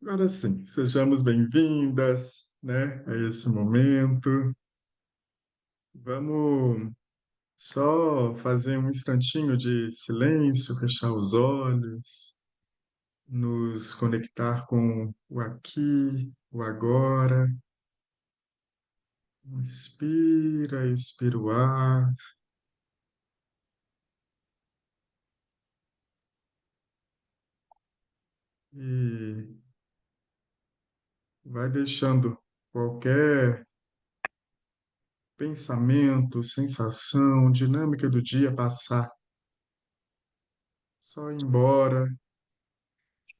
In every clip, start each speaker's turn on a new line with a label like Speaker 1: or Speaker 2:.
Speaker 1: Agora sim, sejamos bem-vindas, né, a esse momento. Vamos só fazer um instantinho de silêncio, fechar os olhos, nos conectar com o aqui, o agora. Inspira, expira o ar e vai deixando qualquer pensamento, sensação, dinâmica do dia passar, só ir embora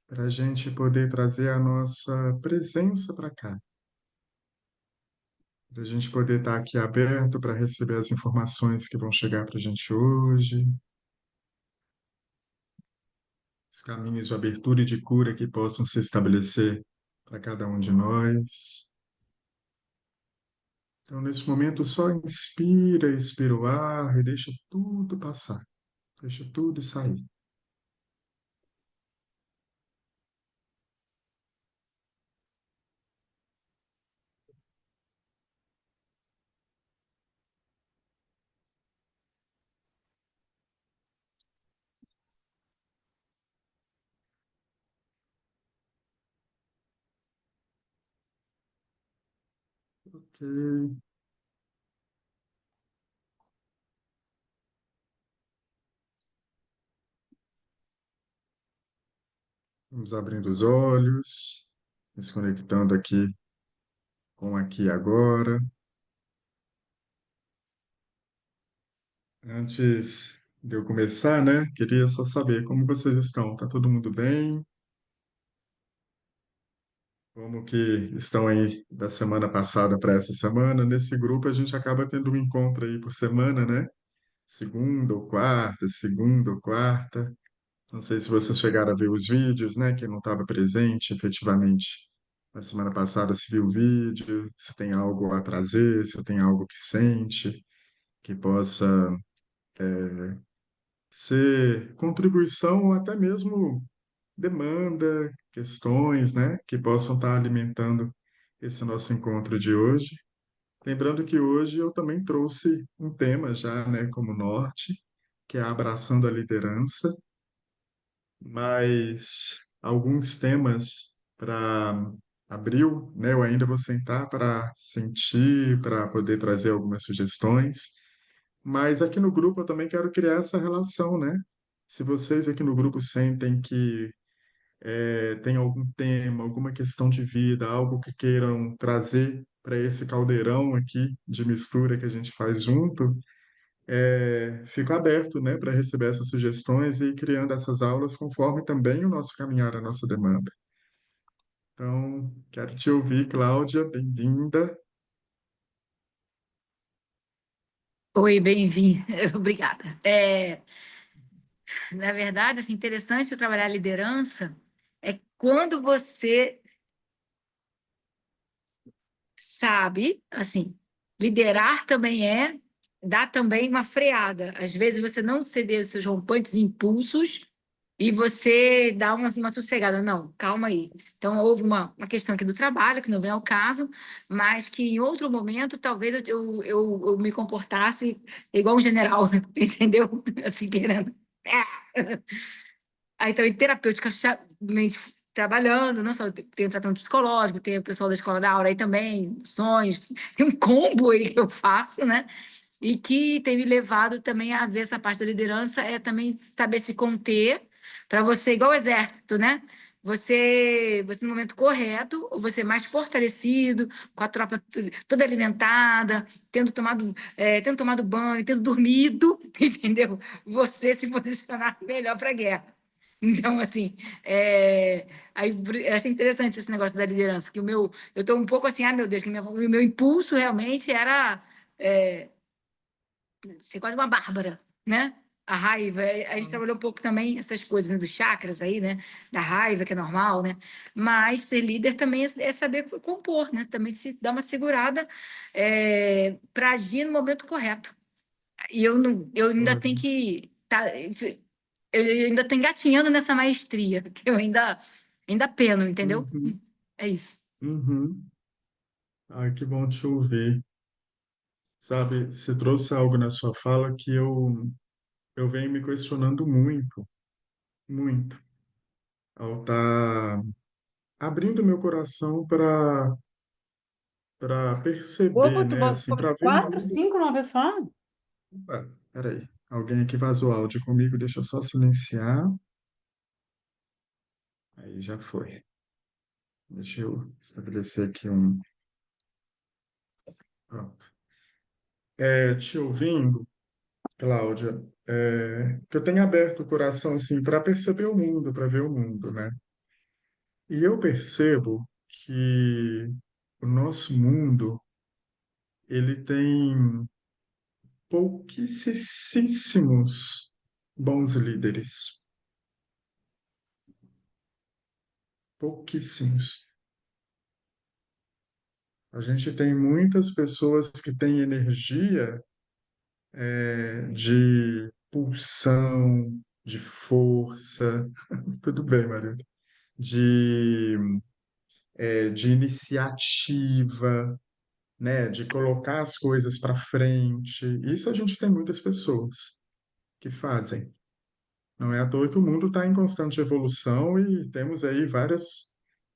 Speaker 1: para a gente poder trazer a nossa presença para cá, para a gente poder estar aqui aberto para receber as informações que vão chegar para a gente hoje, os caminhos de abertura e de cura que possam se estabelecer para cada um de nós. Então, nesse momento, só inspira, expira o ar e deixa tudo passar, deixa tudo sair. Ok, vamos abrindo os olhos, nos conectando aqui com aqui e agora. Antes de eu começar, né, queria só saber como vocês estão. Tá todo mundo bem? Como que estão aí da semana passada para essa semana? Nesse grupo a gente acaba tendo um encontro aí por semana, né? Segunda ou quarta. Não sei se vocês chegaram a ver os vídeos, né? Quem não estava presente efetivamente na semana passada, se viu o vídeo, se tem algo a trazer, se tem algo que sente, que possa ser contribuição ou até mesmo demanda, questões, né, que possam estar alimentando esse nosso encontro de hoje. Lembrando que hoje eu também trouxe um tema já, né, como norte, que é abraçando a liderança, mas alguns temas para abril, né, eu ainda vou sentar para sentir, para poder trazer algumas sugestões. Mas aqui no grupo eu também quero criar essa relação, né? Se vocês aqui no grupo sentem que tem algum tema, alguma questão de vida, algo que queiram trazer para esse caldeirão aqui de mistura que a gente faz junto, fico aberto, né, para receber essas sugestões e ir criando essas aulas conforme também o nosso caminhar, a nossa demanda. Então, quero te ouvir, Cláudia, bem-vinda.
Speaker 2: Oi, bem-vindo. Obrigada. Na verdade, assim, interessante de trabalhar a liderança é quando você sabe, assim, liderar também dar também uma freada. Às vezes você não ceder os seus rompantes impulsos e você dá uma sossegada. Não, calma aí. Então, houve uma questão aqui do trabalho, que não vem ao caso, mas que em outro momento talvez eu me comportasse igual um general, entendeu? Assim, querendo. Aí, então, em terapêutica, trabalhando, não só tem o tratamento psicológico, tem o pessoal da escola da aula aí também, sonhos, tem um combo aí que eu faço, né? E que tem me levado também a ver essa parte da liderança, é também saber se conter, para você, igual o exército, né? Você no momento correto, você mais fortalecido, com a tropa toda alimentada, tendo tomado banho, tendo dormido, entendeu? Você se posicionar melhor para a guerra. Então, assim, aí eu achei interessante esse negócio da liderança, que eu estou um pouco assim, meu Deus, que o meu impulso realmente era é, ser quase uma bárbara, né? A raiva, a gente trabalhou um pouco também essas coisas, né, dos chakras aí, né? Da raiva, que é normal, né? Mas ser líder também é saber compor, né? Também se dar uma segurada para agir no momento correto. E eu, não, eu ainda tenho que. Eu ainda estou engatinhando nessa maestria, que eu ainda ainda peno, entendeu?
Speaker 1: uhum,
Speaker 2: É isso.
Speaker 1: uhum. Ai, que bom te ouvir. Sabe, você trouxe algo na sua fala que eu venho me questionando muito, muito, ao estar abrindo meu coração para
Speaker 3: Opa,
Speaker 1: perceber,
Speaker 3: tu
Speaker 1: né, assim,
Speaker 3: botou
Speaker 1: para ver o
Speaker 3: quatro,
Speaker 1: mundo.
Speaker 3: cinco numa vez só?
Speaker 1: Opa, peraí, alguém aqui vazou áudio comigo, deixa eu só silenciar. Aí já foi. Deixa eu estabelecer aqui um. Pronto. Te ouvindo, Cláudia, que eu tenho aberto o coração assim para perceber o mundo, para ver o mundo, né? E eu percebo que o nosso mundo ele tem pouquíssimos bons líderes, pouquíssimos. A gente tem muitas pessoas que têm energia de pulsão, de força, tudo bem, Maria, de, de iniciativa, né, de colocar as coisas para frente. Isso a gente tem muitas pessoas que fazem. Não é à toa que o mundo está em constante evolução e temos aí várias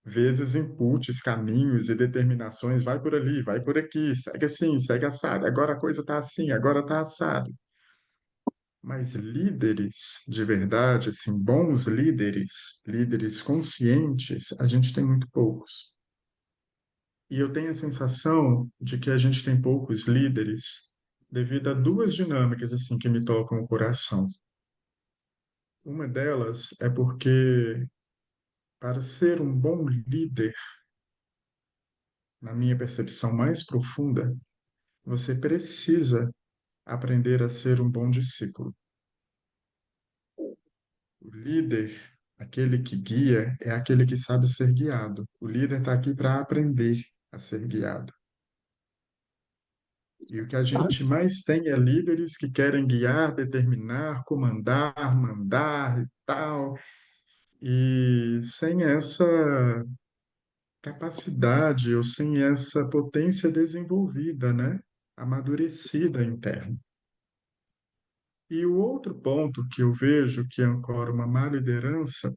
Speaker 1: vezes inputs, caminhos e determinações. Vai por ali, vai por aqui, segue assim, segue assado. Agora a coisa está assim, agora está assado. Mas líderes de verdade, assim, bons líderes, líderes conscientes, a gente tem muito poucos. E eu tenho a sensação de que a gente tem poucos líderes devido a duas dinâmicas assim que me tocam o coração. Uma delas é porque para ser um bom líder, na minha percepção mais profunda, você precisa aprender a ser um bom discípulo. O líder, aquele que guia, é aquele que sabe ser guiado. O líder está aqui para aprender a ser guiado. E o que a gente mais tem é líderes que querem guiar, determinar, comandar, mandar e tal. E sem essa capacidade ou sem essa potência desenvolvida, né? Amadurecida interna. E o outro ponto que eu vejo que ancora uma má liderança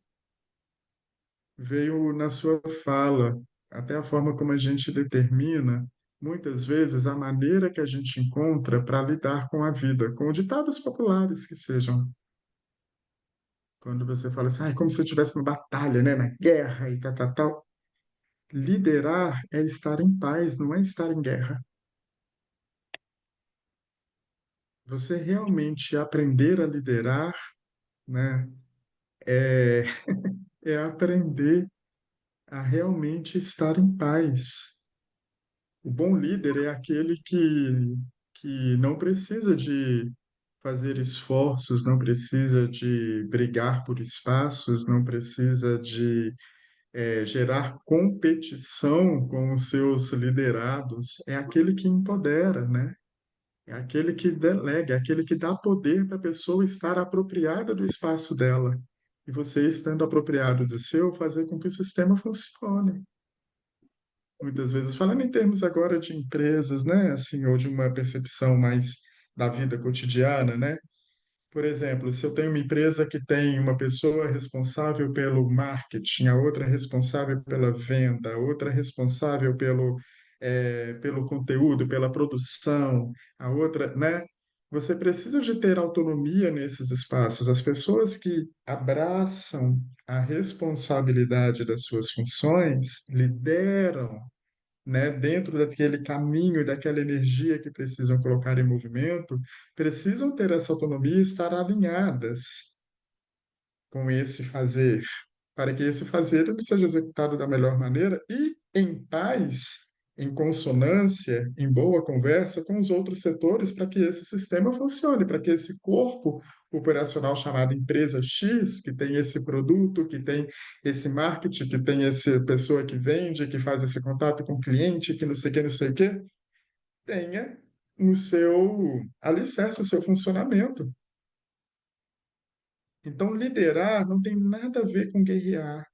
Speaker 1: veio na sua fala, até a forma como a gente determina, muitas vezes, a maneira que a gente encontra para lidar com a vida, com ditados populares que sejam. Quando você fala assim, ah, é como se eu estivesse numa batalha, né, na guerra e tal, tal, tal. Liderar é estar em paz, não é estar em guerra. Você realmente aprender a liderar, né, é, é aprender a realmente estar em paz. O bom líder é aquele que não precisa de fazer esforços, não precisa de brigar por espaços, não precisa de gerar competição com os seus liderados. É aquele que empodera, né? É aquele que delega, é aquele que dá poder para a pessoa estar apropriada do espaço dela. E você, estando apropriado do seu, fazer com que o sistema funcione. Muitas vezes, falando em termos agora de empresas, né, assim, ou de uma percepção mais da vida cotidiana, né? Por exemplo, se eu tenho uma empresa que tem uma pessoa responsável pelo marketing, a outra responsável pela venda, a outra responsável pelo conteúdo, pela produção, a outra, né? Você precisa de ter autonomia nesses espaços. As pessoas que abraçam a responsabilidade das suas funções lideram, né, dentro daquele caminho, daquela energia que precisam colocar em movimento, precisam ter essa autonomia e estar alinhadas com esse fazer, para que esse fazer ele seja executado da melhor maneira e em paz, em consonância, em boa conversa com os outros setores, para que esse sistema funcione, para que esse corpo operacional chamado empresa X, que tem esse produto, que tem esse marketing, que tem essa pessoa que vende, que faz esse contato com o cliente, que não sei o que, não sei o que, tenha o seu alicerce, o seu funcionamento. Então, liderar não tem nada a ver com guerrear.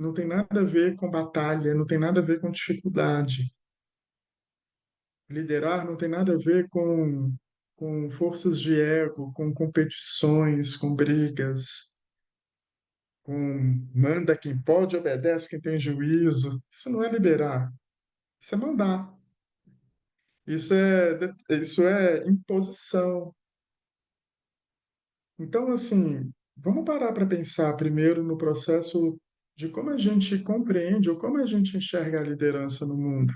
Speaker 1: não tem nada a ver com batalha, não tem nada a ver com dificuldade. Liderar não tem nada a ver com forças de ego, com competições, com brigas, com manda quem pode, obedece quem tem juízo. Isso não é liderar, isso é mandar. Isso é imposição. Então, assim, vamos parar para pensar primeiro no processo de como a gente compreende ou como a gente enxerga a liderança no mundo.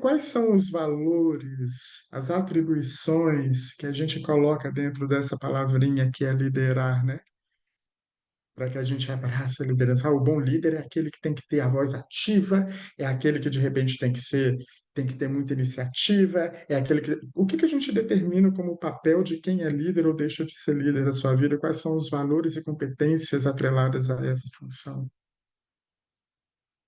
Speaker 1: Quais são os valores, as atribuições que a gente coloca dentro dessa palavrinha que é liderar, né? Para que a gente abrace a liderança. Ah, o bom líder é aquele que tem que ter a voz ativa, é aquele que de repente tem que ter muita iniciativa, é aquele que. O que que a gente determina como o papel de quem é líder ou deixa de ser líder da sua vida? Quais são os valores e competências atreladas a essa função?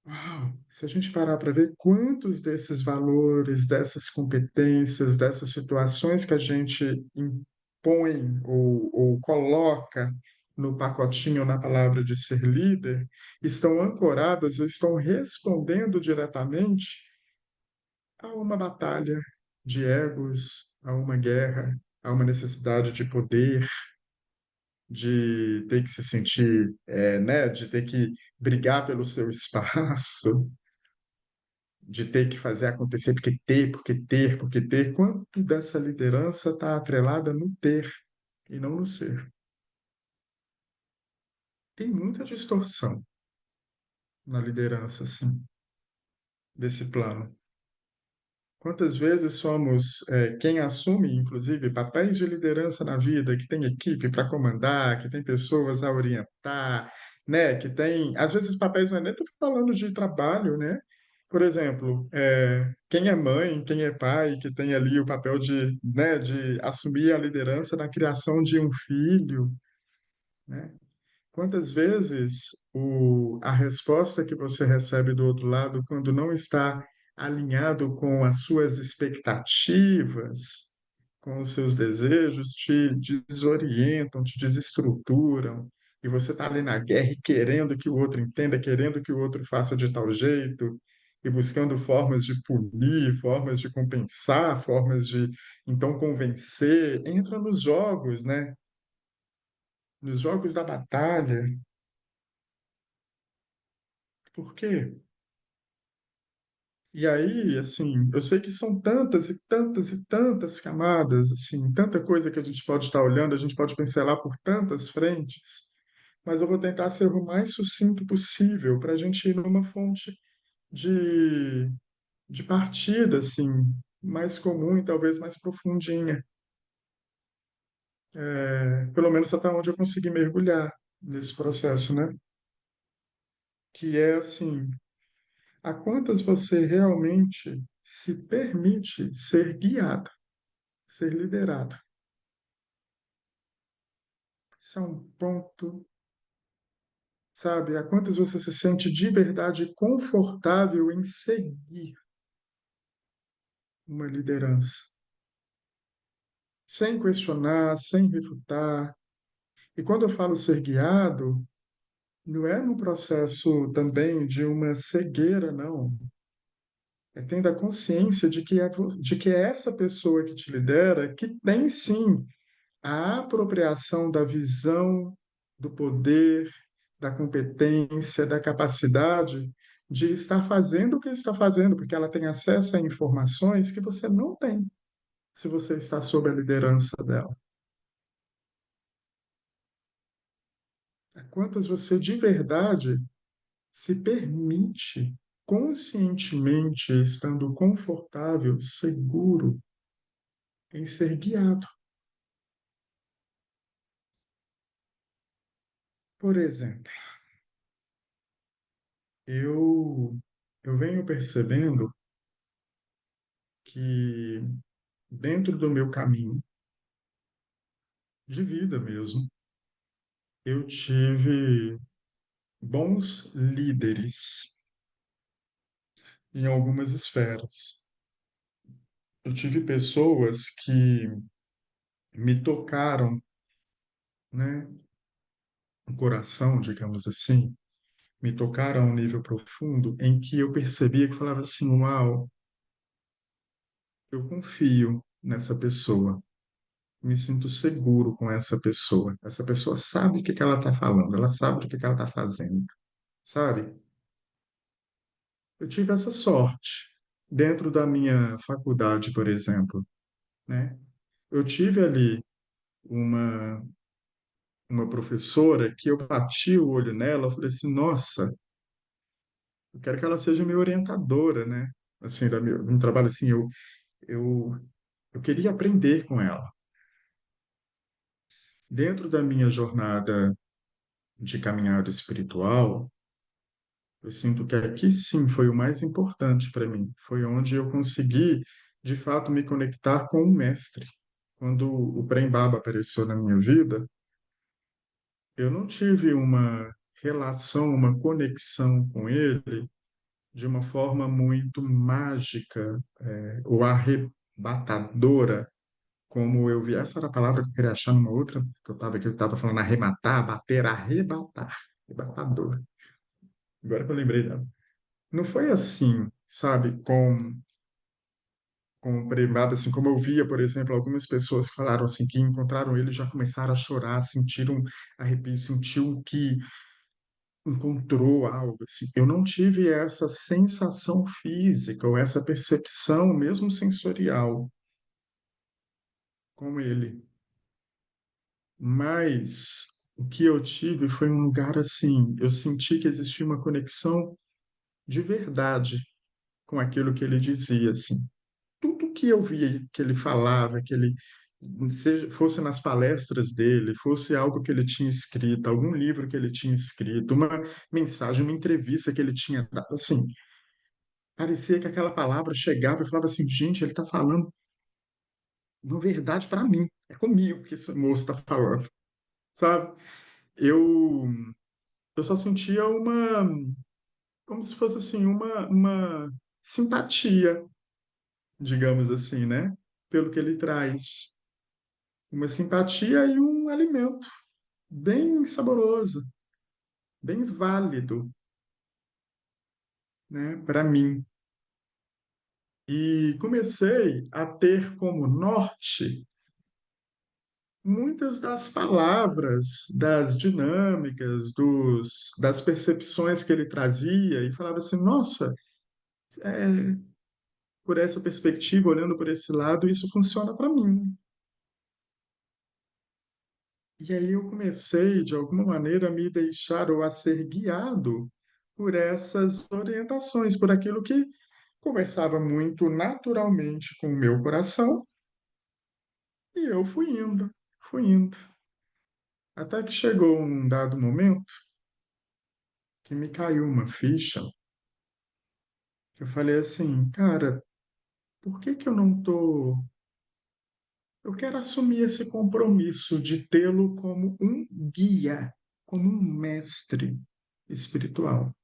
Speaker 1: Uau! Se a gente parar para ver quantos desses valores, dessas competências, dessas situações que a gente impõe ou coloca no pacotinho, na palavra de ser líder, estão ancoradas ou estão respondendo diretamente a uma batalha de egos, a uma guerra, a uma necessidade de poder, de ter que se sentir, né, de ter que brigar pelo seu espaço, de ter que fazer acontecer, porque ter, quanto dessa liderança está atrelada no ter e não no ser. Tem muita distorção na liderança, assim, desse plano. Quantas vezes somos quem assume, inclusive, papéis de liderança na vida, que tem equipe para comandar, que tem pessoas a orientar, né? Que tem, às vezes, papéis não é nem tô falando de trabalho, né? Por exemplo, quem é mãe, quem é pai, que tem ali o papel de, né, de assumir a liderança na criação de um filho, né? Quantas vezes a resposta que você recebe do outro lado, quando não está alinhado com as suas expectativas, com os seus desejos, te desorientam, te desestruturam, e você está ali na guerra e querendo que o outro entenda, querendo que o outro faça de tal jeito, e buscando formas de punir, formas de compensar, formas de então convencer, entra nos jogos, né? Nos jogos da batalha. Por quê? E aí, assim, eu sei que são tantas e tantas e tantas camadas, assim, tanta coisa que a gente pode estar olhando, a gente pode pincelar por tantas frentes, mas eu vou tentar ser o mais sucinto possível para a gente ir numa fonte de, de partida, assim, mais comum e talvez mais profundinha, pelo menos até onde eu consegui mergulhar nesse processo, né? Que é assim, a quantas você realmente se permite ser guiado, ser liderado. Isso é um ponto, sabe? A quantas você se sente de verdade confortável em seguir uma liderança, sem questionar, sem refutar. E quando eu falo ser guiado, não é no processo também de uma cegueira, não. É tendo a consciência de que é essa pessoa que te lidera que tem sim a apropriação da visão, do poder, da competência, da capacidade de estar fazendo o que está fazendo, porque ela tem acesso a informações que você não tem se você está sob a liderança dela. Quantas você de verdade se permite conscientemente, estando confortável, seguro em ser guiado. Por exemplo, eu eu venho percebendo que dentro do meu caminho de vida mesmo, eu tive bons líderes em algumas esferas. Eu tive pessoas que me tocaram, né, o coração, digamos assim, me tocaram a um nível profundo em que eu percebia que falava assim, uau, eu confio nessa pessoa, me sinto seguro com essa pessoa. Essa pessoa sabe o que que ela está falando, ela sabe o que que ela está fazendo, sabe? Eu tive essa sorte dentro da minha faculdade, por exemplo, né? Eu tive ali uma uma professora que eu bati o olho nela, eu falei assim, nossa, eu quero que ela seja minha orientadora, né? Assim, no trabalho assim, eu eu queria aprender com ela. Dentro da minha jornada de caminhada espiritual, eu sinto que aqui sim foi o mais importante para mim. Foi onde eu consegui, de fato, me conectar com o mestre. Quando o Prem Baba apareceu na minha vida, eu não tive uma relação, uma conexão com ele de uma forma muito mágica, ou arrebatadora, como eu vi. Essa era a palavra que eu queria achar numa outra, que eu estava falando, arrematar, bater, arrebatar, arrebatador. Agora que eu lembrei dela. Não foi assim, sabe, com o Premada, assim como eu via, por exemplo, algumas pessoas que falaram assim, que encontraram ele e já começaram a chorar, sentiram arrepio, sentiu que encontrou algo, assim. Eu não tive essa sensação física ou essa percepção, mesmo sensorial, com ele. Mas o que eu tive foi um lugar assim, eu senti que existia uma conexão de verdade com aquilo que ele dizia, assim. Tudo que eu via que ele falava, que ele seja, fosse nas palestras dele, fosse algo que ele tinha escrito, algum livro que ele tinha escrito, uma mensagem, uma entrevista que ele tinha dado, assim, parecia que aquela palavra chegava e falava assim, gente, ele está falando uma verdade para mim, é comigo que esse moço está falando, sabe? Eu, eu só sentia como se fosse assim, uma simpatia, digamos assim, né? Pelo que ele traz. Uma simpatia e um alimento bem saboroso, bem válido, né, para mim. E comecei a ter como norte muitas das palavras, das dinâmicas, das percepções que ele trazia e falava assim, nossa, é, por essa perspectiva, olhando por esse lado, isso funciona para mim. E aí eu comecei, de alguma maneira, a me deixar ou a ser guiado por essas orientações, por aquilo que conversava muito naturalmente com o meu coração, e eu fui indo. Até que chegou um dado momento que me caiu uma ficha, que eu falei assim, cara, por que que eu não tô... Eu quero assumir esse compromisso de tê-lo como um guia, como um mestre espiritual.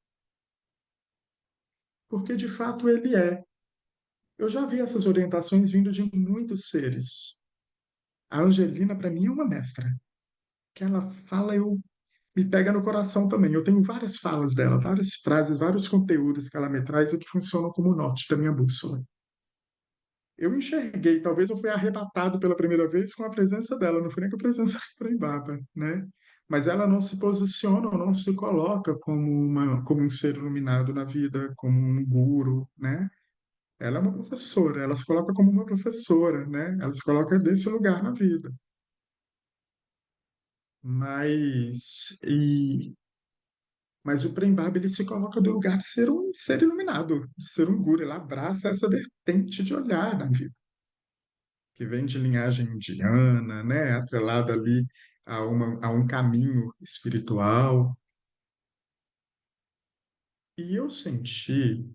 Speaker 1: Porque de fato ele é. Eu já vi essas orientações vindo de muitos seres. A Angelina, para mim, é uma mestra. Que ela fala, eu me pega no coração também. Eu tenho várias falas dela, várias frases, vários conteúdos que ela me traz e que funcionam como norte da minha bússola. Eu enxerguei, talvez eu fui arrebatado pela primeira vez com a presença dela, não foi nem com a presença do Prembaba, né? Mas ela não se posiciona, ou não se coloca como um ser iluminado na vida, como um guru, né? Ela é uma professora, ela se coloca como uma professora, né? Ela se coloca desse lugar na vida. Mas, mas o Prembaba, ele se coloca do lugar de ser um ser iluminado, de ser um guru. Ele abraça essa vertente de olhar na vida, que vem de linhagem indiana, né? Atrelada ali a um caminho espiritual. E eu senti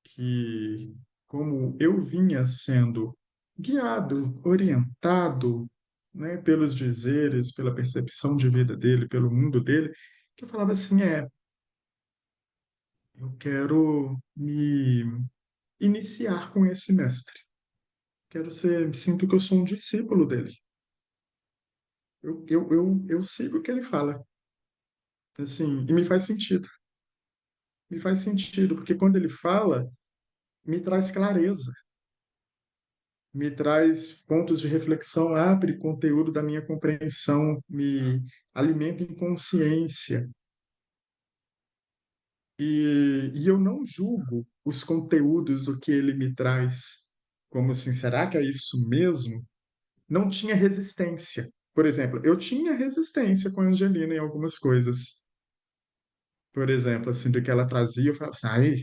Speaker 1: que, como eu vinha sendo guiado, orientado, né, pelos dizeres, pela percepção de vida dele, pelo mundo dele, que eu falava assim, eu quero me iniciar com esse mestre. Quero ser, sinto que eu sou um discípulo dele. Eu sigo o que ele fala, assim, e me faz sentido. me faz sentido, porque quando ele fala, me traz clareza, me traz pontos de reflexão, abre conteúdo da minha compreensão, me alimenta em consciência. E eu não julgo os conteúdos do que ele me traz, como assim, será que é isso mesmo? Não tinha resistência. Por exemplo, eu tinha resistência com a Angelina em algumas coisas. Por exemplo, assim, do que ela trazia, eu falava assim, ai,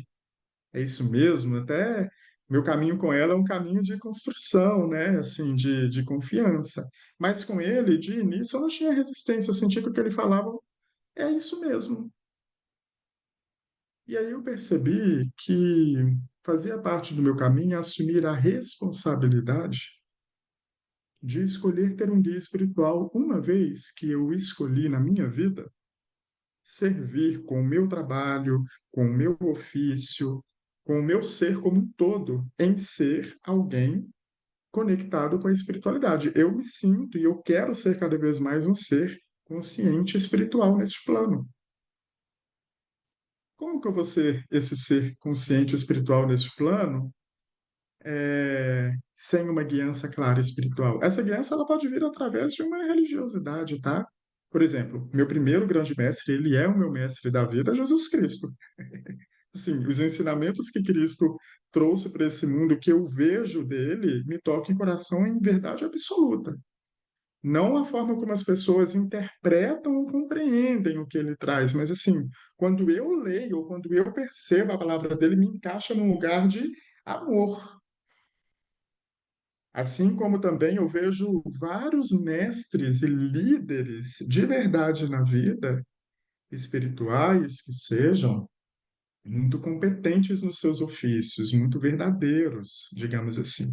Speaker 1: é isso mesmo? Até meu caminho com ela é um caminho de construção, né? Assim, de confiança. Mas com ele, de início, eu não tinha resistência. Eu sentia que o que ele falava é isso mesmo. E aí eu percebi que fazia parte do meu caminho assumir a responsabilidade de escolher ter um guia espiritual, uma vez que eu escolhi na minha vida servir com o meu trabalho, com o meu ofício, com o meu ser como um todo, em ser alguém conectado com a espiritualidade. Eu me sinto e eu quero ser cada vez mais um ser consciente espiritual neste plano. Como que eu vou ser esse ser consciente espiritual neste plano, sem uma guiança clara espiritual? Essa guiança ela pode vir através de uma religiosidade, tá? Por exemplo, meu primeiro grande mestre, ele é o meu mestre da vida, Jesus Cristo. Sim, os ensinamentos que Cristo trouxe para esse mundo, que eu vejo dele, me tocam em coração em verdade absoluta. Não a forma como as pessoas interpretam ou compreendem o que ele traz, mas assim, quando eu leio ou quando eu percebo a palavra dele, me encaixa num lugar de amor. Assim como também eu vejo vários mestres e líderes de verdade na vida, espirituais que sejam, muito competentes nos seus ofícios, muito verdadeiros, digamos assim.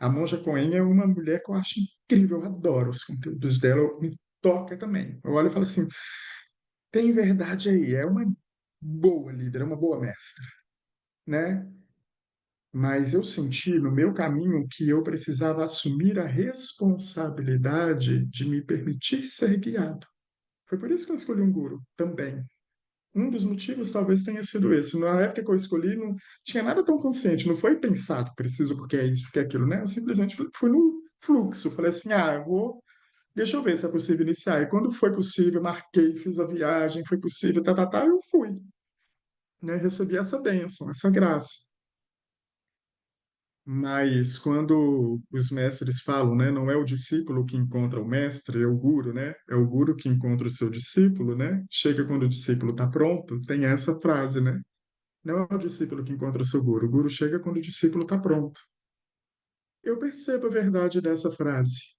Speaker 1: A Monja Coen é uma mulher que eu acho incrível, eu adoro os conteúdos dela, me toca também. Eu olho e falo assim, tem verdade aí, é uma boa líder, é uma boa mestra, né? Mas eu senti no meu caminho que eu precisava assumir a responsabilidade de me permitir ser guiado. Foi por isso que eu escolhi um guru também. Um dos motivos talvez tenha sido esse. Na época que eu escolhi, não tinha nada tão consciente, não foi pensado, preciso porque é isso, porque é aquilo, né? Eu simplesmente fui no fluxo, falei assim, deixa eu ver se é possível iniciar. E quando foi possível, marquei, fiz a viagem, foi possível, eu fui, né? Recebi essa bênção, essa graça. Mas quando os mestres falam, né, não é o discípulo que encontra o mestre, é o guru, né? É o guru que encontra o seu discípulo, né? Chega quando o discípulo está pronto, tem essa frase, né? Não é o discípulo que encontra o guru chega quando o discípulo está pronto. Eu percebo a verdade dessa frase,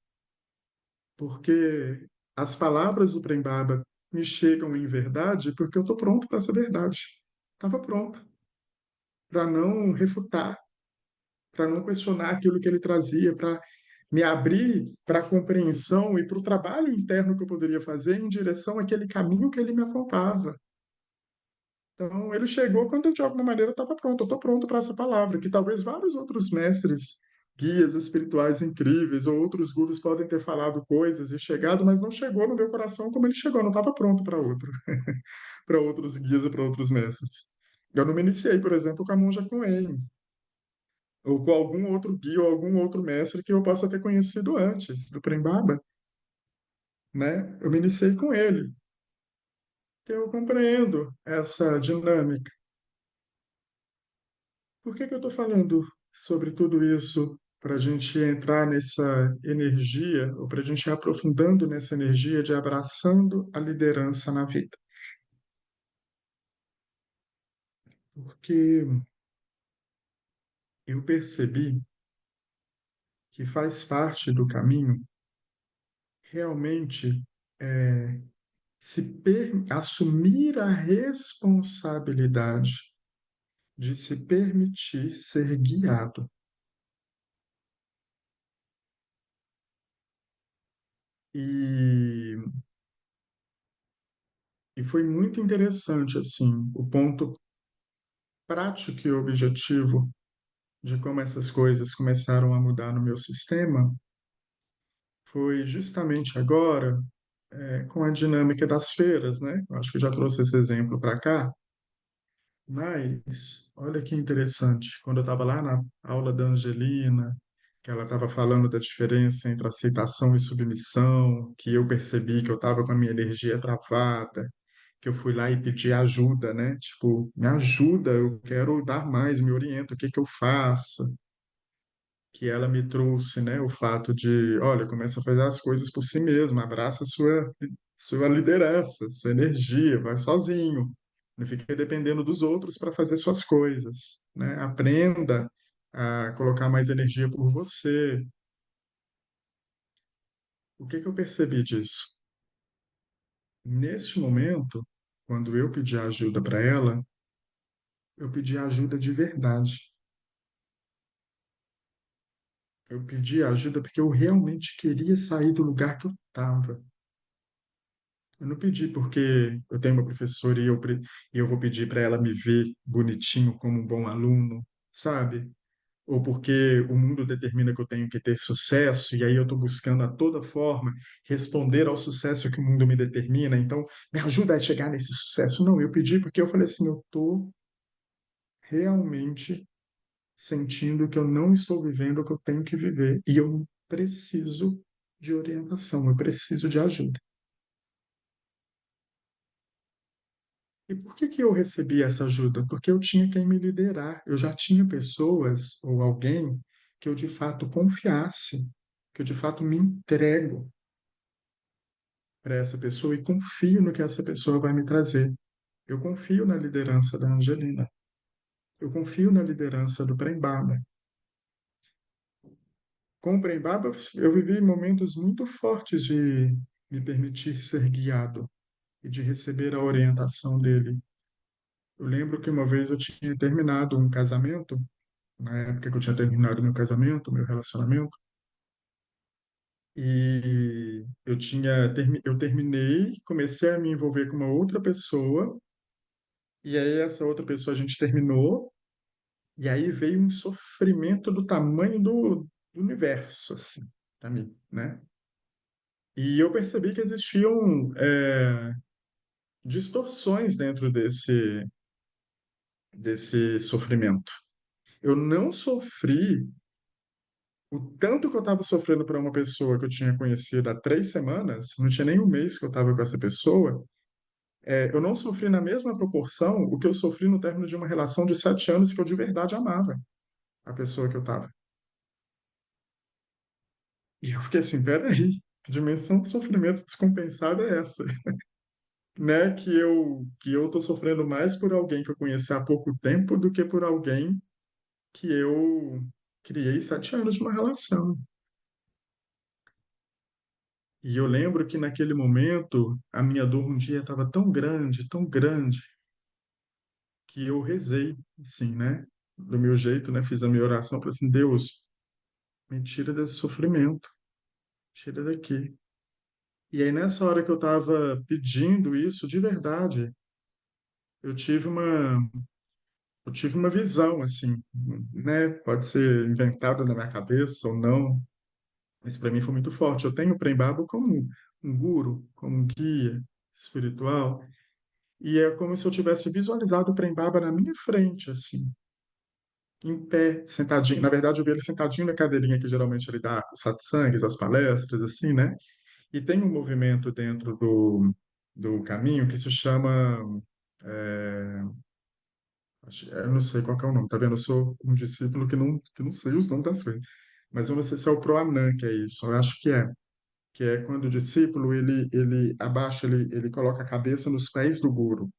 Speaker 1: porque as palavras do Prem Baba me chegam em verdade porque eu estou pronto para essa verdade. Estava pronto para não refutar, para não questionar aquilo que ele trazia, para me abrir para a compreensão e para o trabalho interno que eu poderia fazer em direção àquele caminho que ele me apontava. Então, ele chegou quando eu, de alguma maneira, estava pronto. Eu estou pronto para essa palavra, que talvez vários outros mestres, guias espirituais incríveis, ou outros gurus podem ter falado coisas e chegado, mas não chegou no meu coração como ele chegou. Eu não estava pronto para outro, para outros guias e para outros mestres. Eu não me iniciei, por exemplo, com a Monja Coen, ou com algum outro guia ou algum outro mestre que eu possa ter conhecido antes do Prembaba, né? Eu me iniciei com ele, que eu compreendo essa dinâmica. Por que que eu estou falando sobre tudo isso? Para a gente entrar nessa energia, ou para a gente ir aprofundando nessa energia de abraçando a liderança na vida. Porque eu percebi que faz parte do caminho realmente é, assumir a responsabilidade de se permitir ser guiado. E, e foi muito interessante assim o ponto prático e objetivo de como essas coisas começaram a mudar no meu sistema foi justamente agora, com a dinâmica das feiras, né? Eu acho que eu já trouxe esse exemplo para cá, Mas, olha que interessante, quando eu estava lá na aula da Angelina, que ela estava falando da diferença entre aceitação e submissão, que eu percebi que eu estava com a minha energia travada, que eu fui lá e pedi ajuda, né? Tipo, me ajuda, eu quero dar mais, me orienta, o que que eu faço? Que ela me trouxe, né, o fato de, olha, começa a fazer as coisas por si mesmo, abraça a sua liderança, sua energia, vai sozinho, não fique dependendo dos outros para fazer suas coisas, né? Aprenda a colocar mais energia por você. O que que eu percebi disso? Neste momento, quando eu pedi ajuda para ela, eu pedi ajuda de verdade. Eu pedi ajuda porque eu realmente queria sair do lugar que eu estava. Eu não pedi porque eu tenho uma professora e eu vou pedir para ela me ver bonitinho como um bom aluno, sabe? Ou porque o mundo determina que eu tenho que ter sucesso e aí eu estou buscando a toda forma responder ao sucesso que o mundo me determina. Então, me ajuda a chegar nesse sucesso. Não, eu pedi porque eu falei assim, eu estou realmente sentindo que eu não estou vivendo o que eu tenho que viver e eu preciso de orientação, eu preciso de ajuda. E por que que eu recebi essa ajuda? Porque eu tinha quem me liderar. Eu já tinha pessoas ou alguém que eu de fato confiasse, que eu de fato me entrego para essa pessoa e confio no que essa pessoa vai me trazer. Eu confio na liderança da Angelina. Eu confio na liderança do Prembaba. Com o Prembaba, eu vivi momentos muito fortes de me permitir ser guiado e de receber a orientação dele. Eu lembro que uma vez eu tinha terminado um casamento na época que eu tinha terminado meu casamento, meu relacionamento, e eu terminei, comecei a me envolver com uma outra pessoa, e aí essa outra pessoa a gente terminou, e aí veio um sofrimento do tamanho do universo, assim, para mim, né? E eu percebi que existiam distorções dentro desse sofrimento. Eu não sofri o tanto que eu estava sofrendo para uma pessoa que eu tinha conhecido há 3 semanas, não tinha nem um mês que eu estava com essa pessoa, eu não sofri na mesma proporção o que eu sofri no término de uma relação de 7 anos que eu de verdade amava a pessoa que eu estava. E eu fiquei assim, peraí, que dimensão de sofrimento descompensada é essa? Né? Que eu tô sofrendo mais por alguém que eu conheci há pouco tempo do que por alguém que eu criei 7 anos de uma relação. E eu lembro que naquele momento a minha dor um dia estava tão grande, que eu rezei, assim, né? Do meu jeito, né? Fiz a minha oração, falei assim, Deus, me tira desse sofrimento, tira daqui. E aí nessa hora que eu estava pedindo isso, de verdade, eu tive uma, eu tive uma visão, assim, né? Pode ser inventada na minha cabeça ou não, mas para mim foi muito forte. Eu tenho o Prem Baba como um guru, como um guia espiritual. E é como se eu tivesse visualizado o Prem Baba na minha frente, assim, em pé, sentadinho. Na verdade, eu vi ele sentadinho na cadeirinha que geralmente ele dá os satsangs, as palestras, assim, né? E tem um movimento dentro do caminho que se chama. é, eu não sei qual que é o nome, tá vendo? Eu sou um discípulo que não sei os nomes das coisas. Mas eu não sei se é o Proanan que é isso, eu acho que é. Que é quando o discípulo ele abaixa, ele coloca a cabeça nos pés do guru,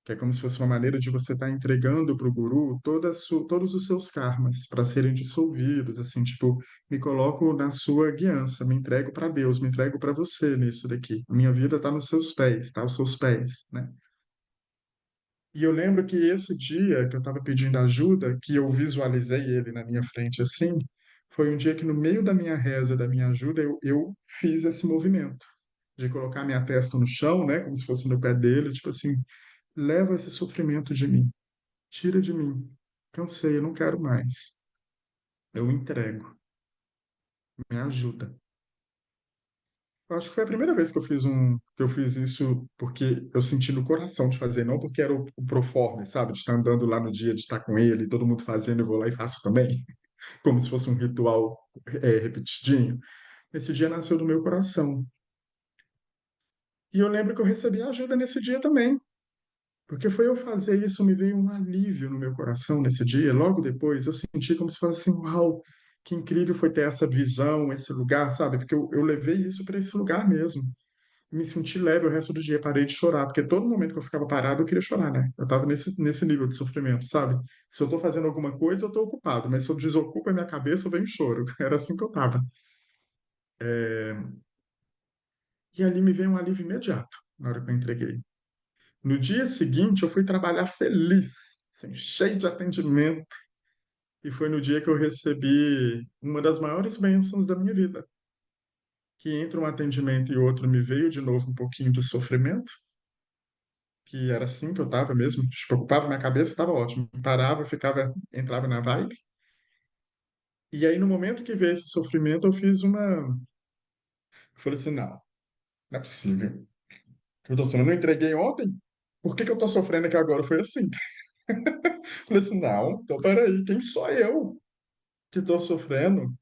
Speaker 1: que é como se fosse uma maneira de você estar entregando para o guru todos os seus karmas para serem dissolvidos, assim, tipo, me coloco na sua guiança, me entrego para Deus, me entrego para você nisso daqui. A minha vida está nos seus pés, está aos seus pés, né? E eu lembro que esse dia que eu estava pedindo ajuda, que eu visualizei ele na minha frente assim, foi um dia que no meio da minha reza, da minha ajuda, eu fiz esse movimento de colocar minha testa no chão, né, como se fosse no pé dele, tipo assim, leva esse sofrimento de mim, tira de mim. Cansei, eu não quero mais. Eu entrego, me ajuda. Eu acho que foi a primeira vez que eu fiz isso porque eu senti no coração de fazer, não porque era o proforme, sabe? De estar andando lá no dia, de estar com ele, todo mundo fazendo, eu vou lá e faço também, como se fosse um ritual repetidinho. Esse dia nasceu do meu coração. E eu lembro que eu recebi ajuda nesse dia também, porque foi eu fazer isso, me veio um alívio no meu coração nesse dia. Logo depois, eu senti como se fosse assim, uau, que incrível foi ter essa visão, esse lugar, sabe? Porque eu levei isso para esse lugar mesmo. Me senti leve o resto do dia, parei de chorar, porque todo momento que eu ficava parado, eu queria chorar, né? Eu tava nesse nível de sofrimento, sabe? Se eu tô fazendo alguma coisa, eu tô ocupado, mas se eu desocupo a minha cabeça, eu venho choro. Era assim que eu tava. E ali me veio um alívio imediato, na hora que eu entreguei. No dia seguinte, eu fui trabalhar feliz, assim, cheio de atendimento, e foi no dia que eu recebi uma das maiores bênçãos da minha vida, que entre um atendimento e outro me veio de novo um pouquinho de sofrimento, que era assim que eu estava mesmo, tipo, ocupava minha cabeça, estava ótimo. Parava, ficava, entrava na vibe. E aí, no momento que veio esse sofrimento, eu fiz uma. Eu falei assim: não, não é possível. Eu tô sofrendo, eu não entreguei ontem? Por que que eu tô sofrendo aqui agora? Foi assim. Eu falei assim: não, então peraí, quem sou eu que tô sofrendo?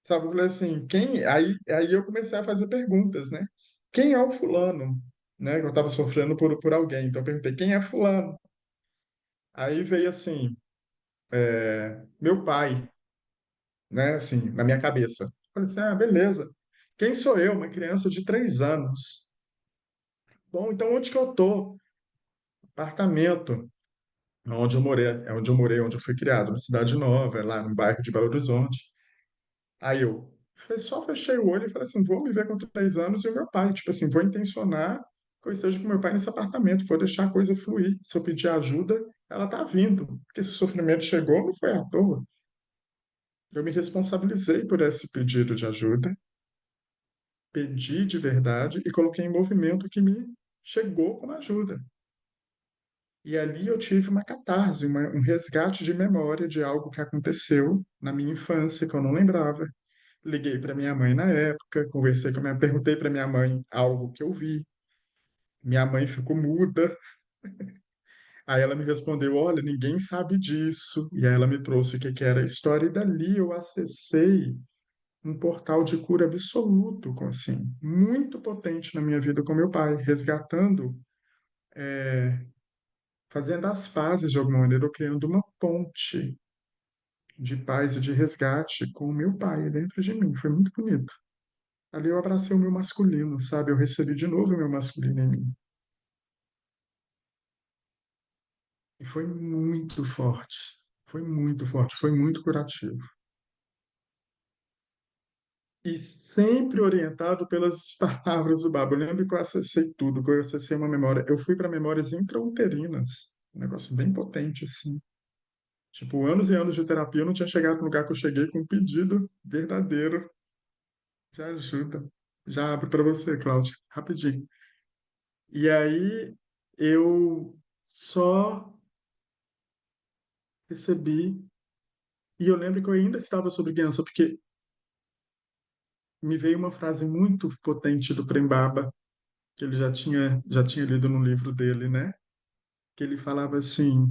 Speaker 1: Sabe? Eu falei assim: quem. Aí eu comecei a fazer perguntas, né? Quem é o fulano? Né? Eu estava sofrendo por alguém. Então eu perguntei: quem é fulano? Aí veio assim: meu pai. Né, assim, na minha cabeça. Falei assim, ah, beleza. Quem sou eu? Uma criança de 3 anos. Bom, então onde que eu tô? Apartamento, onde eu morei, é onde eu morei, onde eu fui criado, na Cidade Nova, lá no bairro de Belo Horizonte. Aí eu só fechei o olho e falei assim, vou me ver com 3 anos e o meu pai. Tipo assim, vou intencionar que eu esteja com meu pai nesse apartamento, vou deixar a coisa fluir. Se eu pedir ajuda, ela tá vindo. Porque esse sofrimento chegou, não foi à toa. Eu me responsabilizei por esse pedido de ajuda, pedi de verdade e coloquei em movimento o que me chegou como ajuda. E ali eu tive uma catarse, um resgate de memória de algo que aconteceu na minha infância que eu não lembrava. Liguei para minha mãe na época, conversei com a minha, perguntei para minha mãe algo que eu vi. Minha mãe ficou muda. Aí ela me respondeu: Olha, ninguém sabe disso. E aí ela me trouxe o que que era a história, e dali eu acessei um portal de cura absoluto, assim, muito potente na minha vida com meu pai, resgatando, fazendo as pazes de alguma maneira, ou criando uma ponte de paz e de resgate com o meu pai dentro de mim. Foi muito bonito. Ali eu abracei o meu masculino, sabe? Eu recebi de novo o meu masculino em mim. E foi muito forte. Foi muito forte, foi muito curativo. E sempre orientado pelas palavras do Baba. Eu lembro que eu acessei tudo, que eu acessei uma memória. Eu fui para memórias intrauterinas, um negócio bem potente, assim. Tipo, anos e anos de terapia, eu não tinha chegado no lugar que eu cheguei com um pedido verdadeiro de ajuda. Já abro para você, Cláudia, rapidinho. E aí eu só recebi, e eu lembro que eu ainda estava sob criança, porque me veio uma frase muito potente do Prembaba, que ele já tinha lido no livro dele, né? Que ele falava assim: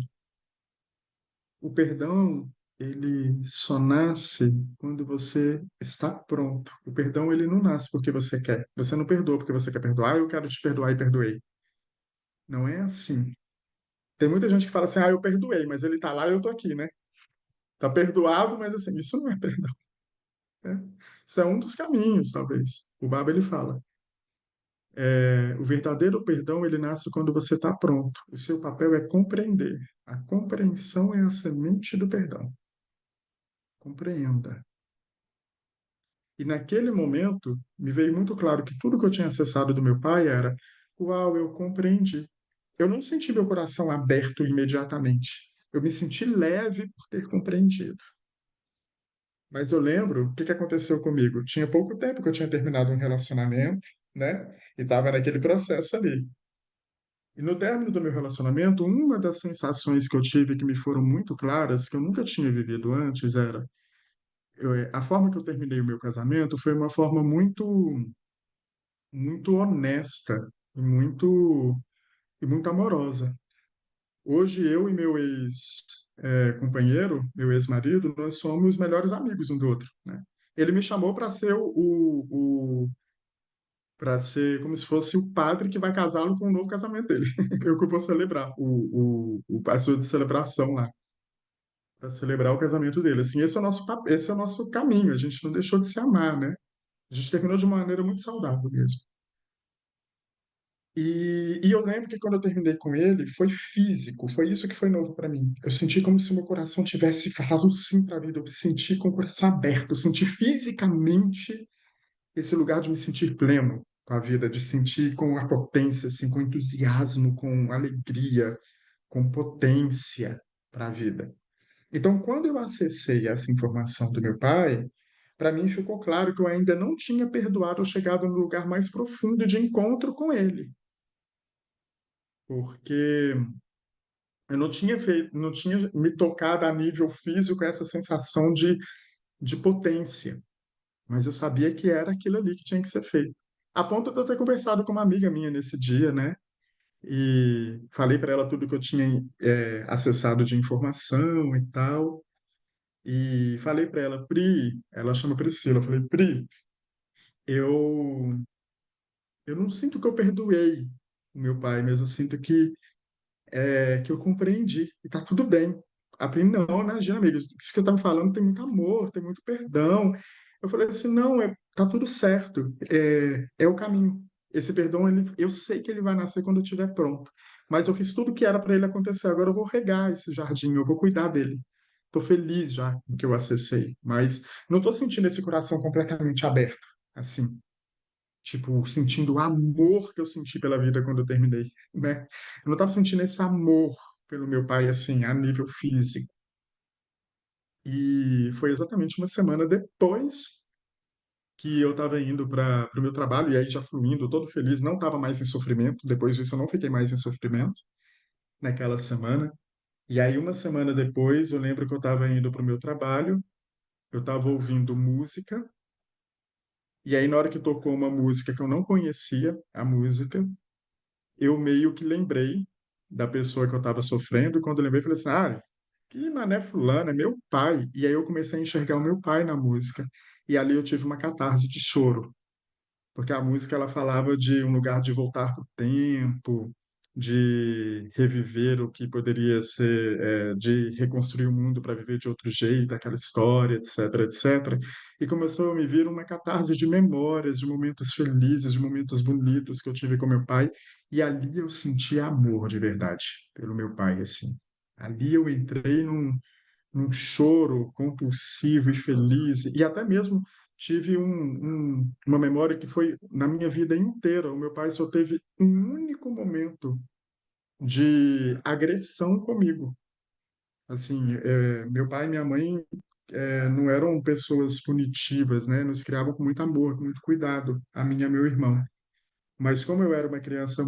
Speaker 1: o perdão, ele só nasce quando você está pronto. O perdão, ele não nasce porque você quer. Você não perdoa porque você quer perdoar. "Ah, eu quero te perdoar e perdoei." Não é assim. Tem muita gente que fala assim, ah, eu perdoei, mas ele tá lá e eu tô aqui, né? Tá perdoado, mas assim, isso não é perdão, né? Isso é um dos caminhos, talvez. O Baba, ele fala, o verdadeiro perdão, ele nasce quando você está pronto. O seu papel é compreender. A compreensão é a semente do perdão. Compreenda. E naquele momento, me veio muito claro que tudo que eu tinha acessado do meu pai era: uau, eu compreendi. Eu não senti meu coração aberto imediatamente. Eu me senti leve por ter compreendido. Mas eu lembro o que que aconteceu comigo. Tinha pouco tempo que eu tinha terminado um relacionamento, né? E estava naquele processo ali. E no término do meu relacionamento, uma das sensações que eu tive que me foram muito claras, que eu nunca tinha vivido antes, era a forma que eu terminei o meu casamento foi uma forma muito muito honesta e muito amorosa. Hoje eu e meu ex-companheiro, meu ex-marido, nós somos melhores amigos um do outro, né? Ele me chamou para ser para ser como se fosse o padre que vai casá-lo com o novo casamento dele. Eu que vou celebrar o pastor de celebração lá, para celebrar o casamento dele. Assim, esse é o nosso esse é o nosso caminho. A gente não deixou de se amar, né? A gente terminou de uma maneira muito saudável mesmo. E eu lembro que quando eu terminei com ele, foi físico, foi isso que foi novo para mim. Eu senti como se meu coração tivesse falado sim para a vida, eu me senti com o coração aberto, eu senti fisicamente esse lugar de me sentir pleno com a vida, de sentir com a potência, assim, com entusiasmo, com alegria, com potência para a vida. Então, quando eu acessei essa informação do meu pai, para mim ficou claro que eu ainda não tinha perdoado ou chegado no lugar mais profundo de encontro com ele, porque eu não tinha feito, não tinha me tocado a nível físico essa sensação de potência, mas eu sabia que era aquilo ali que tinha que ser feito. A ponto de eu ter conversado com uma amiga minha nesse dia, né? E falei para ela tudo que eu tinha acessado de informação e tal. E falei para ela, Pri, ela chama Priscila, eu falei, Pri, eu, eu não sinto que eu perdoei o meu pai, mas eu sinto que eu compreendi e tá tudo bem. A Pri, não, imagina, amigo, isso que você tá me falando tem muito amor, tem muito perdão. Eu falei assim, não, tá tudo certo, é o caminho. Esse perdão, eu sei que ele vai nascer quando eu estiver pronto. Mas eu fiz tudo o que era para ele acontecer. Agora eu vou regar esse jardim, eu vou cuidar dele. Estou feliz já que eu acessei, mas não estou sentindo esse coração completamente aberto, assim, tipo, sentindo o amor que eu senti pela vida quando eu terminei, né? Eu não estava sentindo esse amor pelo meu pai, assim, a nível físico. E foi exatamente uma semana depois que eu estava indo para o meu trabalho, e aí já fluindo, todo feliz, não estava mais em sofrimento. Depois disso, eu não fiquei mais em sofrimento naquela semana. E aí, uma semana depois, eu lembro que eu estava indo para o meu trabalho, eu estava ouvindo música, e aí, na hora que tocou uma música que eu não conhecia, a música, eu meio que lembrei da pessoa que eu estava sofrendo, e quando eu lembrei, eu falei assim, que mané fulano, é meu pai. E aí eu comecei a enxergar o meu pai na música. E ali eu tive uma catarse de choro, porque a música ela falava de um lugar de voltar para o tempo, de reviver o que poderia ser, de reconstruir o mundo para viver de outro jeito, aquela história, etc, etc. E começou a me vir uma catarse de memórias, de momentos felizes, de momentos bonitos que eu tive com meu pai, e ali eu senti amor de verdade pelo meu pai, assim. Ali eu entrei num choro compulsivo e feliz, e até mesmo tive uma memória que foi na minha vida inteira. O meu pai só teve um único momento de agressão comigo. Assim, meu pai e minha mãe não eram pessoas punitivas, né? Nos criavam com muito amor, com muito cuidado, a mim e a meu irmão. Mas como eu era uma criança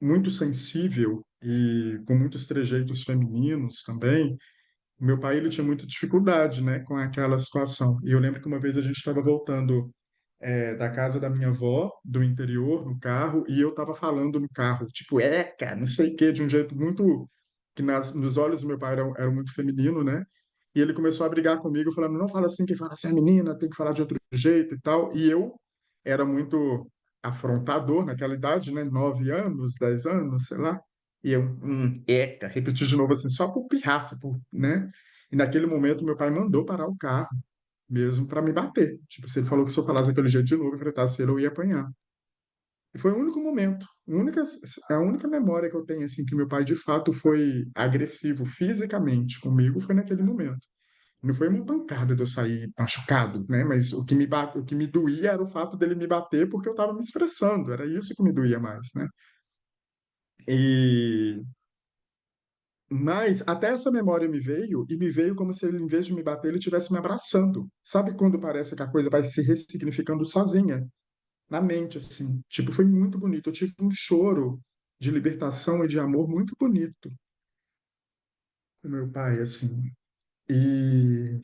Speaker 1: muito sensível e com muitos trejeitos femininos também, meu pai ele tinha muita dificuldade, né, com aquela situação. E eu lembro que uma vez a gente estava voltando da casa da minha avó, do interior, no carro, e eu estava falando no carro, tipo, cara, não sei o quê, de um jeito muito que nos olhos do meu pai era muito feminino, né? E ele começou a brigar comigo, falando, não fala assim, quem fala assim é menina, tem que falar de outro jeito e tal. E eu era muito afrontador naquela idade, né? 9 anos, 10 anos, sei lá. E eu, repeti de novo assim, só por pirraça, né? E naquele momento meu pai mandou parar o carro mesmo para me bater. Tipo, se ele falou que se eu falasse daquele jeito de novo, enfrentasse ele, eu ia apanhar. E foi o único momento, a única memória que eu tenho, assim, que meu pai de fato foi agressivo fisicamente comigo foi naquele momento. Não foi uma pancada de eu sair machucado, né? Mas o que me doía era o fato dele me bater porque eu estava me expressando, era isso que me doía mais, né? E mas até essa memória me veio e me veio como se ele, em vez de me bater, ele estivesse me abraçando. Sabe quando parece que a coisa vai se ressignificando sozinha? Na mente, assim. Tipo, foi muito bonito. Eu tive um choro de libertação e de amor muito bonito com meu pai, assim. E,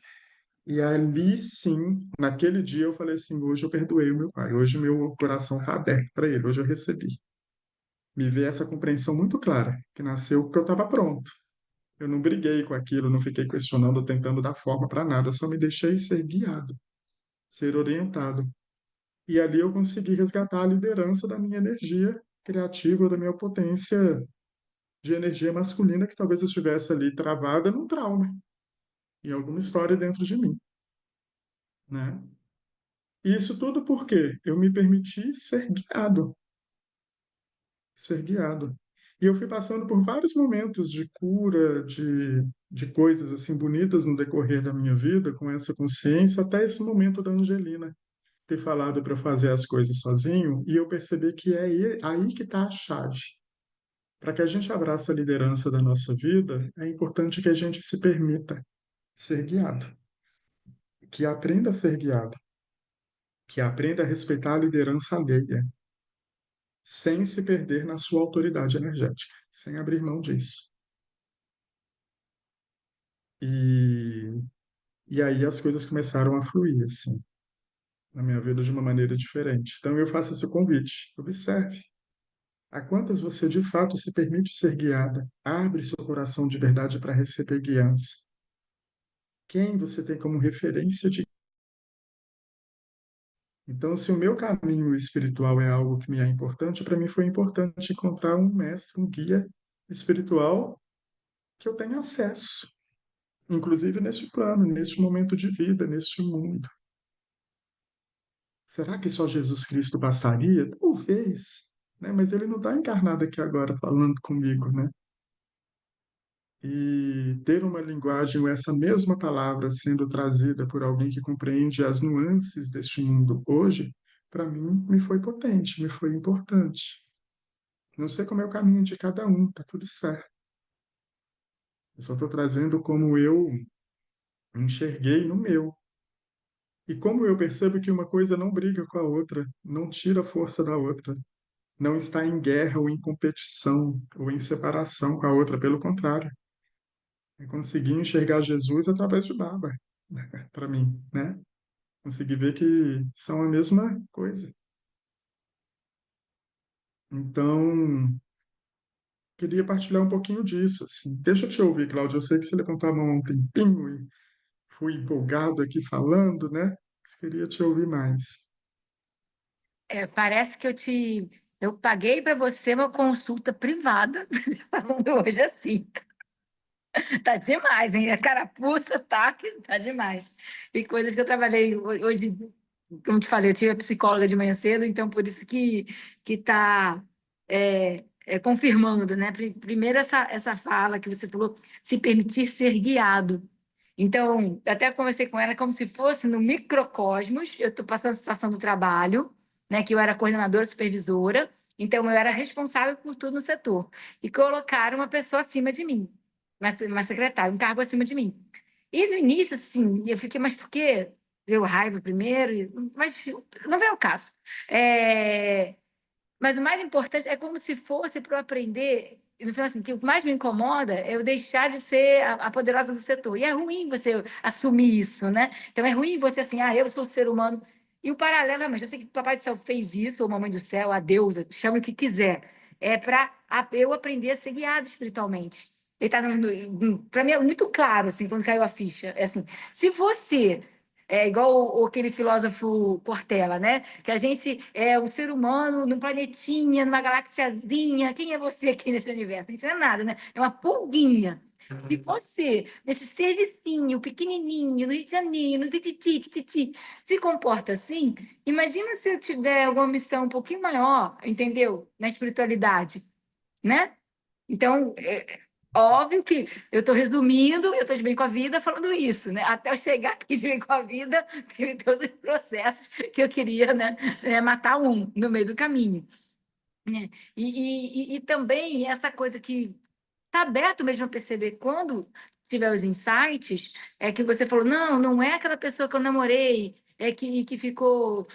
Speaker 1: E ali sim, naquele dia eu falei assim, hoje eu perdoei o meu pai, hoje o meu coração está aberto para ele, hoje eu recebi. Me veio essa compreensão muito clara, que nasceu porque eu estava pronto. Eu não briguei com aquilo, não fiquei questionando, tentando dar forma para nada, só me deixei ser guiado, ser orientado. E ali eu consegui resgatar a liderança da minha energia criativa, da minha potência de energia masculina que talvez eu estivesse ali travada num trauma, em alguma história dentro de mim, né? E isso tudo porque eu me permiti ser guiado, ser guiado. E eu fui passando por vários momentos de cura, de coisas assim bonitas no decorrer da minha vida, com essa consciência, até esse momento da Angelina ter falado para fazer as coisas sozinho, e eu percebi que é aí que está a chave. Para que a gente abrace a liderança da nossa vida, é importante que a gente se permita ser guiado, que aprenda a ser guiado, que aprenda a respeitar a liderança alheia, sem se perder na sua autoridade energética, sem abrir mão disso. E, e aí as coisas começaram a fluir, assim, na minha vida de uma maneira diferente. Então eu faço esse convite. Observe. A quantas você de fato se permite ser guiada? Abre seu coração de verdade para receber guiança. Quem você tem como referência de. Então, se o meu caminho espiritual é algo que me é importante, para mim foi importante encontrar um mestre, um guia espiritual que eu tenha acesso, inclusive neste plano, neste momento de vida, neste mundo. Será que só Jesus Cristo bastaria? Talvez, né? Mas ele não está encarnado aqui agora falando comigo, né? E ter uma linguagem, ou essa mesma palavra sendo trazida por alguém que compreende as nuances deste mundo hoje, para mim, me foi potente, me foi importante. Não sei como é o caminho de cada um, tá tudo certo. Eu só estou trazendo como eu enxerguei no meu. E como eu percebo que uma coisa não briga com a outra, não tira a força da outra, não está em guerra ou em competição ou em separação com a outra, pelo contrário. Eu consegui enxergar Jesus através de Baba, para mim, né? Consegui ver que são a mesma coisa. Então, queria partilhar um pouquinho disso, assim. Deixa eu te ouvir, Cláudio. Eu sei que você levantou a mão há um tempinho e fui empolgado aqui falando, né? Mas queria te ouvir mais.
Speaker 2: Parece que eu paguei para você uma consulta privada, falando hoje assim. Tá demais, hein? A carapuça tá que tá demais. E coisas que eu trabalhei hoje, como te falei, eu tive a psicóloga de manhã cedo, então por isso que tá confirmando, né? Primeiro essa fala que você falou, se permitir ser guiado. Então, eu até conversei com ela como se fosse no microcosmos, eu estou passando a situação do trabalho, né? Que eu era coordenadora, supervisora, então eu era responsável por tudo no setor. E colocaram uma pessoa acima de mim, uma secretária, um cargo acima de mim. E no início, assim, eu fiquei, mas por quê? Deu raiva primeiro, mas não vem ao caso. É, mas o mais importante é como se fosse para eu aprender. E no final, assim, que o que mais me incomoda é eu deixar de ser a poderosa do setor. E é ruim você assumir isso, né? Então é ruim você assim, eu sou ser humano. E o paralelo, realmente, eu sei que o Papai do Céu fez isso, ou Mamãe do Céu, a deusa, chame o que quiser. É para eu aprender a ser guiada espiritualmente. Ele tá para mim é muito claro, assim, quando caiu a ficha. É assim, se você é igual aquele filósofo Cortella, né? Que a gente é um ser humano num planetinha, numa galáxiazinha. Quem é você aqui nesse universo? A gente não é nada, né? É uma pulguinha. Se você, nesse servicinho pequenininho, no Rio de Janeiro, no tititi, tititi, se comporta assim, imagina se eu tiver alguma missão um pouquinho maior, entendeu? Na espiritualidade, né? Então, óbvio que eu estou resumindo, eu estou de bem com a vida falando isso, né? Até eu chegar aqui de bem com a vida, teve todos os processos que eu queria, né? Matar um no meio do caminho, né? E também essa coisa que está aberto mesmo a perceber quando tiver os insights, é que você falou, não, não é aquela pessoa que eu namorei, que ficou.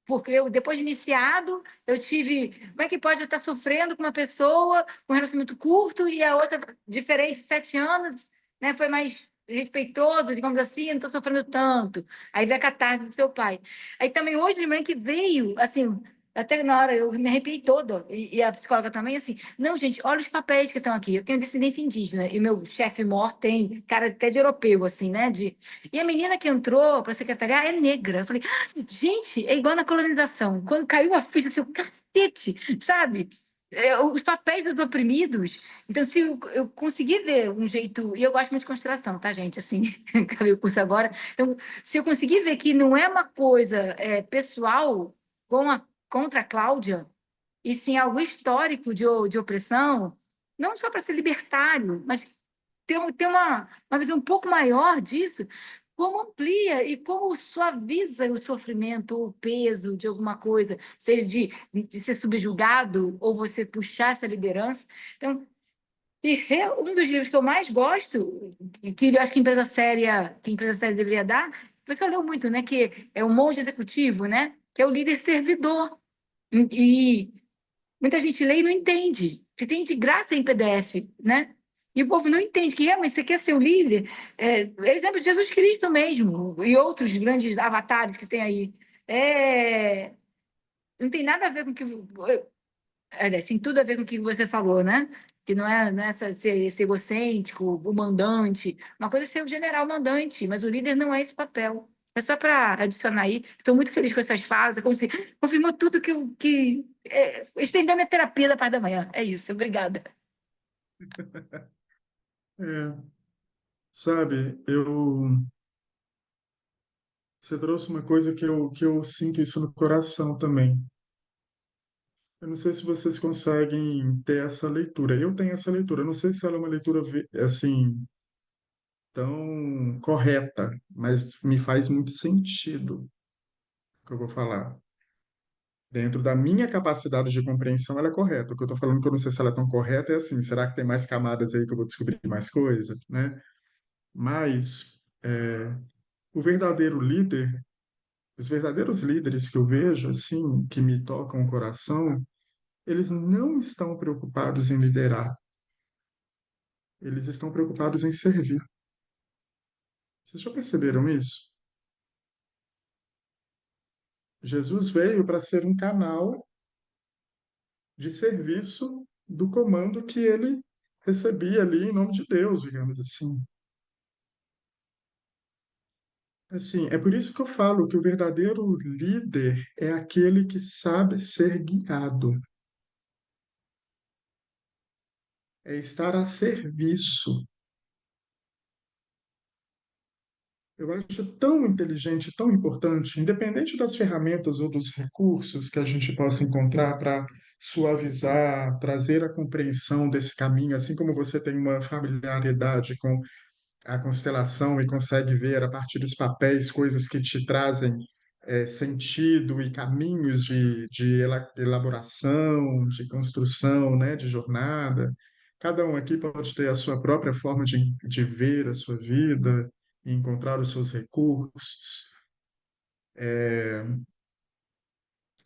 Speaker 2: Porque eu, depois de iniciado, eu tive. Como é que pode eu estar sofrendo com uma pessoa com um relacionamento curto e a outra diferente, 7 anos, né? Foi mais. respeitoso, digamos assim, não estou sofrendo tanto. Aí vem a catarse do seu pai. Aí também hoje de manhã que veio, assim, até na hora eu me arrepiei toda, e a psicóloga também, assim, não, gente, olha os papéis que estão aqui. Eu tenho descendência indígena, e meu chefe mor tem cara até de europeu, assim, né? E a menina que entrou para secretariar é negra. Eu falei, ah, gente, é igual na colonização. Quando caiu a ficha, assim, o cacete, sabe? Os papéis dos oprimidos. Então, se eu conseguir ver um jeito, e eu gosto muito de constelação, tá, gente? Assim, acabei o curso agora. Então, se eu conseguir ver que não é uma coisa pessoal contra a Cláudia, e sim algo histórico de opressão, não só para ser libertário, mas ter uma visão um pouco maior disso, como amplia e como suaviza o sofrimento ou o peso de alguma coisa, seja de ser subjugado ou você puxar essa liderança. Então, um dos livros que eu mais gosto, e que eu acho que empresa séria deveria dar, você leu muito, né? Que é o Monge Executivo, né? Que é o líder servidor. E muita gente lê e não entende, que tem de graça em PDF, né? E o povo não entende que, mas você quer ser o líder? Exemplo de Jesus Cristo mesmo, e outros grandes avatares que tem aí. É, não tem nada a ver com o que aliás, tem tudo a ver com o que você falou, né? Que não é ser egocêntrico, o mandante. Uma coisa é ser o general mandante, mas o líder não é esse papel. É só para adicionar aí. Estou muito feliz com essas falas. É como se confirmou tudo estendeu minha terapia da parte da manhã. É isso. Obrigada.
Speaker 1: É, sabe, você trouxe uma coisa que eu sinto isso no coração também. Eu não sei se vocês conseguem ter essa leitura. Eu tenho essa leitura. Eu não sei se ela é uma leitura assim tão correta, mas me faz muito sentido o que eu vou falar. Dentro da minha capacidade de compreensão, ela é correta. O que eu estou falando que eu não sei se ela é tão correta é assim, será que tem mais camadas aí que eu vou descobrir mais coisa, né? Mas o verdadeiro líder, os verdadeiros líderes que eu vejo, assim, que me tocam o coração, eles não estão preocupados em liderar, eles estão preocupados em servir. Vocês já perceberam isso? Jesus veio para ser um canal de serviço do comando que ele recebia ali em nome de Deus, digamos assim. Assim, é por isso que eu falo que o verdadeiro líder é aquele que sabe ser guiado, é estar a serviço. Eu acho tão inteligente, tão importante, independente das ferramentas ou dos recursos que a gente possa encontrar para suavizar, trazer a compreensão desse caminho, assim como você tem uma familiaridade com a constelação e consegue ver a partir dos papéis coisas que te trazem sentido e caminhos de elaboração, de construção, né, de jornada. Cada um aqui pode ter a sua própria forma de ver a sua vida e encontrar os seus recursos.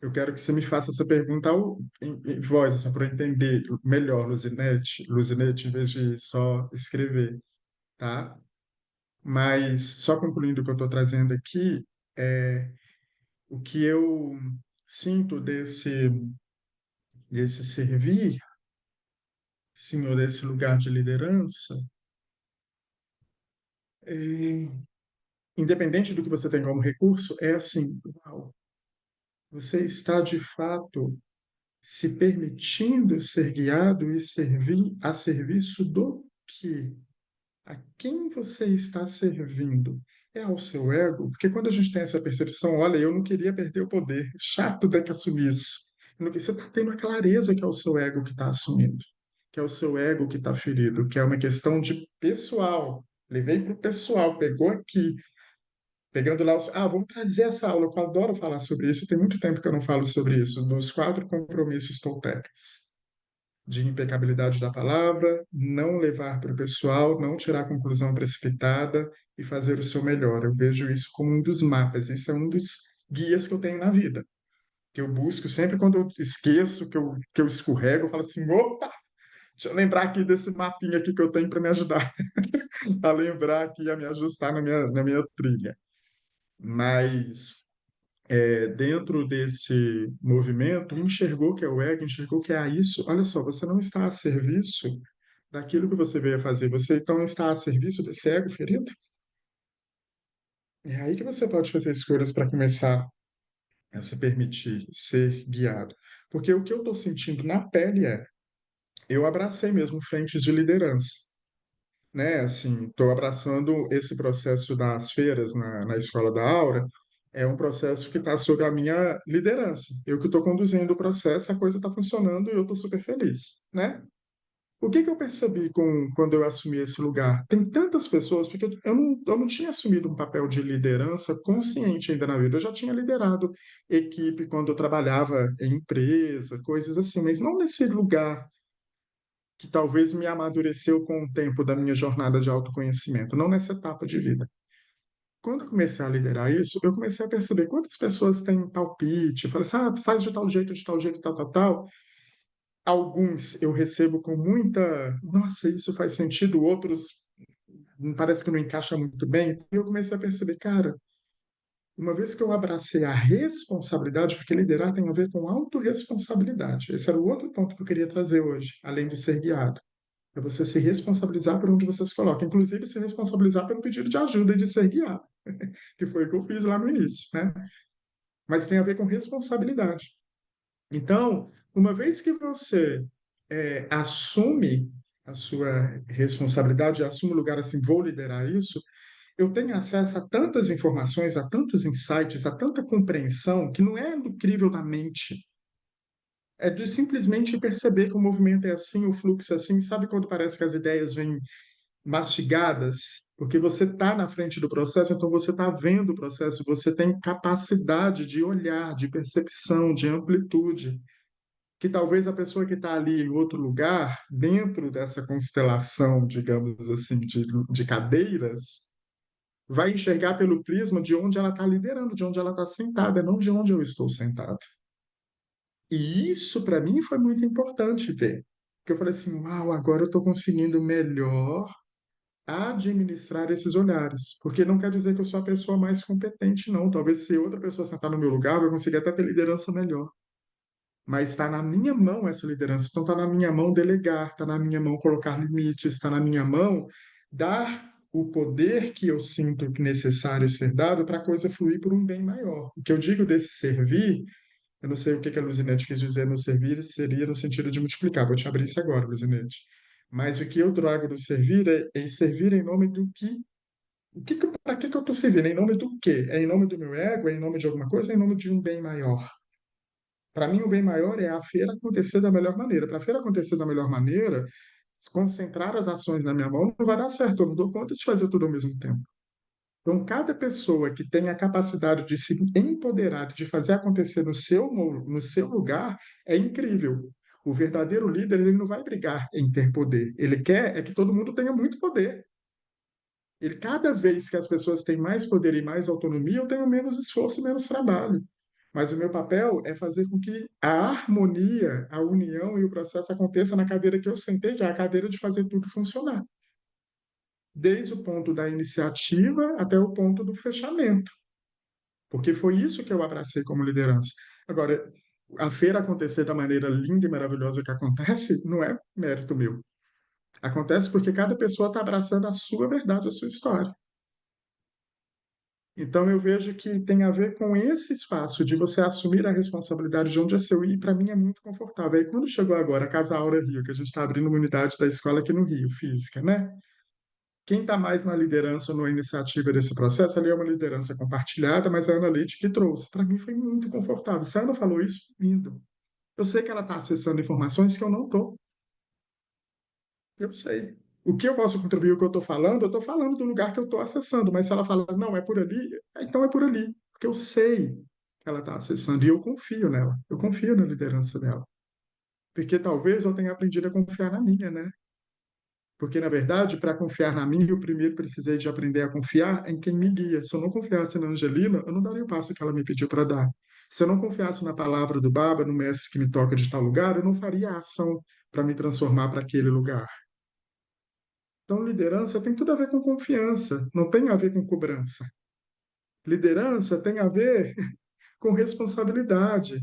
Speaker 1: Eu quero que você me faça essa pergunta em voz, assim, para eu entender melhor, Luzinete, em vez de só escrever, tá? Mas, só concluindo o que eu estou trazendo aqui, é, o que eu sinto desse servir, sim, ou desse lugar de liderança, é, independente do que você tem como recurso, é assim, uau, você está de fato se permitindo ser guiado e servir a serviço do quê? A quem você está servindo? É ao seu ego? Porque quando a gente tem essa percepção, olha, eu não queria perder o poder, chato ter que assumir isso. Você está tendo a clareza que é o seu ego que está assumindo, que é o seu ego que está ferido, que é uma questão de pessoal. Levei para o pessoal, pegou aqui, pegando lá, vamos trazer essa aula, que eu adoro falar sobre isso, tem muito tempo que eu não falo sobre isso, dos 4 compromissos toltecas de impecabilidade da palavra, não levar para o pessoal, não tirar conclusão precipitada e fazer o seu melhor. Eu vejo isso como um dos mapas, isso é um dos guias que eu tenho na vida, que eu busco sempre quando eu esqueço, que eu escorrego, eu falo assim, opa, deixa eu lembrar aqui desse mapinha aqui que eu tenho para me ajudar a lembrar aqui, a me ajustar na minha trilha. Mas dentro desse movimento, enxergou que é o ego, enxergou que é isso. Olha só, você não está a serviço daquilo que você veio a fazer, você então está a serviço desse ego ferido. É aí que você pode fazer escolhas para começar a se permitir ser guiado. Porque o que eu estou sentindo na pele eu abracei mesmo frentes de liderança, né? Assim, estou abraçando esse processo das feiras na Escola da Aura, é um processo que está sob a minha liderança. Eu que estou conduzindo o processo, a coisa está funcionando e eu estou super feliz, né? O que que eu percebi quando eu assumi esse lugar? Tem tantas pessoas, porque eu não tinha assumido um papel de liderança consciente ainda na vida. Eu já tinha liderado equipe quando eu trabalhava em empresa, coisas assim, mas não nesse lugar que talvez me amadureceu com o tempo da minha jornada de autoconhecimento, não nessa etapa de vida. Quando eu comecei a liderar isso, eu comecei a perceber quantas pessoas têm palpite, falei assim, faz de tal jeito, tal, tal, tal. Alguns eu recebo com muita, nossa, isso faz sentido, outros parece que não encaixa muito bem. E eu comecei a perceber, cara, uma vez que eu abracei a responsabilidade, porque liderar tem a ver com autorresponsabilidade. Esse era o outro ponto que eu queria trazer hoje, além de ser guiado. É você se responsabilizar por onde você se coloca, inclusive se responsabilizar pelo pedido de ajuda e de ser guiado, que foi o que eu fiz lá no início, né? Mas tem a ver com responsabilidade. Então, uma vez que você assume a sua responsabilidade, assume o lugar assim, vou liderar isso, eu tenho acesso a tantas informações, a tantos insights, a tanta compreensão que não é do crivo da mente, é de simplesmente perceber que o movimento é assim, o fluxo é assim, sabe quando parece que as ideias vêm mastigadas, porque você está na frente do processo, então você está vendo o processo, você tem capacidade de olhar, de percepção, de amplitude, que talvez a pessoa que está ali em outro lugar, dentro dessa constelação, digamos assim, de cadeiras, vai enxergar pelo prisma de onde ela está liderando, de onde ela está sentada, não de onde eu estou sentado. E isso, para mim, foi muito importante ver. Porque eu falei assim, uau, agora eu estou conseguindo melhor administrar esses olhares, porque não quer dizer que eu sou a pessoa mais competente, não. Talvez se outra pessoa sentar no meu lugar, eu consiga até ter liderança melhor. Mas está na minha mão essa liderança. Então está na minha mão delegar, está na minha mão colocar limites, está na minha mão dar o poder que eu sinto necessário ser dado para a coisa fluir por um bem maior. O que eu digo desse servir, eu não sei o que que a Luzinete quis dizer no servir, seria no sentido de multiplicar. Vou te abrir isso agora, Luzinete. Mas o que eu trago do servir é servir em nome do que para que eu estou servindo? Em nome do quê? É em nome do meu ego? É em nome de alguma coisa? É em nome de um bem maior? Para mim, o bem maior é a feira acontecer da melhor maneira. Para a feira acontecer da melhor maneira, concentrar as ações na minha mão não vai dar certo. Eu não dou conta de fazer tudo ao mesmo tempo. Então, cada pessoa que tem a capacidade de se empoderar, de fazer acontecer no seu lugar, é incrível. O verdadeiro líder, ele não vai brigar em ter poder. Ele quer é que todo mundo tenha muito poder. Ele, cada vez que as pessoas têm mais poder e mais autonomia, eu tenho menos esforço e menos trabalho. Mas o meu papel é fazer com que a harmonia, a união e o processo aconteça na cadeira que eu sentei, que é a cadeira de fazer tudo funcionar. Desde o ponto da iniciativa até o ponto do fechamento. Porque foi isso que eu abracei como liderança. Agora, a feira acontecer da maneira linda e maravilhosa que acontece, não é mérito meu. Acontece porque cada pessoa está abraçando a sua verdade, a sua história. Então, eu vejo que tem a ver com esse espaço de você assumir a responsabilidade de onde é seu, e para mim é muito confortável. Aí, quando chegou agora a Casa Aura Rio, que a gente está abrindo uma unidade da escola aqui no Rio, física, né? Quem está mais na liderança ou na iniciativa desse processo, ali é uma liderança compartilhada, mas é a Ana Leite que trouxe. Para mim foi muito confortável. Se a Ana falou isso, lindo. Eu sei que ela está acessando informações que eu não estou. Eu sei. O que eu posso contribuir, o que eu estou falando do lugar que eu estou acessando, mas se ela fala, não, é por ali, então é por ali, porque eu sei que ela está acessando e eu confio nela, eu confio na liderança dela, porque talvez eu tenha aprendido a confiar na minha, né? Porque, na verdade, para confiar na minha, eu primeiro precisei de aprender a confiar em quem me guia. Se eu não confiasse na Angelina, eu não daria o passo que ela me pediu para dar. Se eu não confiasse na palavra do Baba, no mestre que me toca de tal lugar, eu não faria a ação para me transformar para aquele lugar. Então, liderança tem tudo a ver com confiança, não tem a ver com cobrança. Liderança tem a ver com responsabilidade,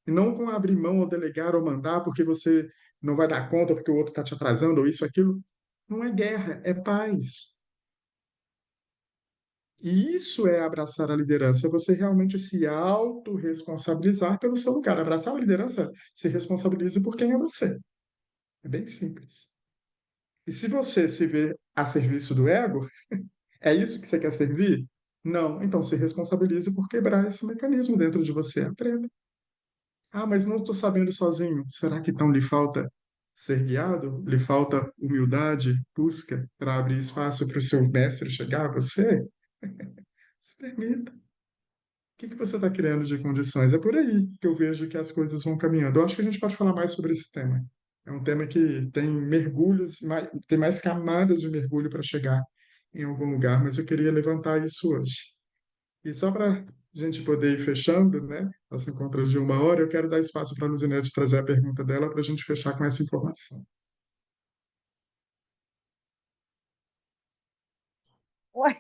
Speaker 1: e não com abrir mão ou delegar ou mandar porque você não vai dar conta porque o outro está te atrasando ou isso, aquilo. Não é guerra, é paz. E isso é abraçar a liderança, é você realmente se autorresponsabilizar pelo seu lugar. Abraçar a liderança, se responsabilize por quem é você. É bem simples. E se você se vê a serviço do ego, é isso que você quer servir? Não. Então se responsabilize por quebrar esse mecanismo dentro de você. Aprenda. Ah, mas não estou sabendo sozinho. Será que então lhe falta ser guiado? Lhe falta humildade, busca para abrir espaço para o seu mestre chegar a você? Se permita. O que que você está criando de condições? É por aí que eu vejo que as coisas vão caminhando. Eu acho que a gente pode falar mais sobre esse tema. É um tema que tem mergulhos, tem mais camadas de mergulho para chegar em algum lugar, mas eu queria levantar isso hoje. E só para a gente poder ir fechando, né, nosso encontro de 1 hora, eu quero dar espaço para a Luzinete trazer a pergunta dela para a gente fechar com essa informação.
Speaker 3: Oi,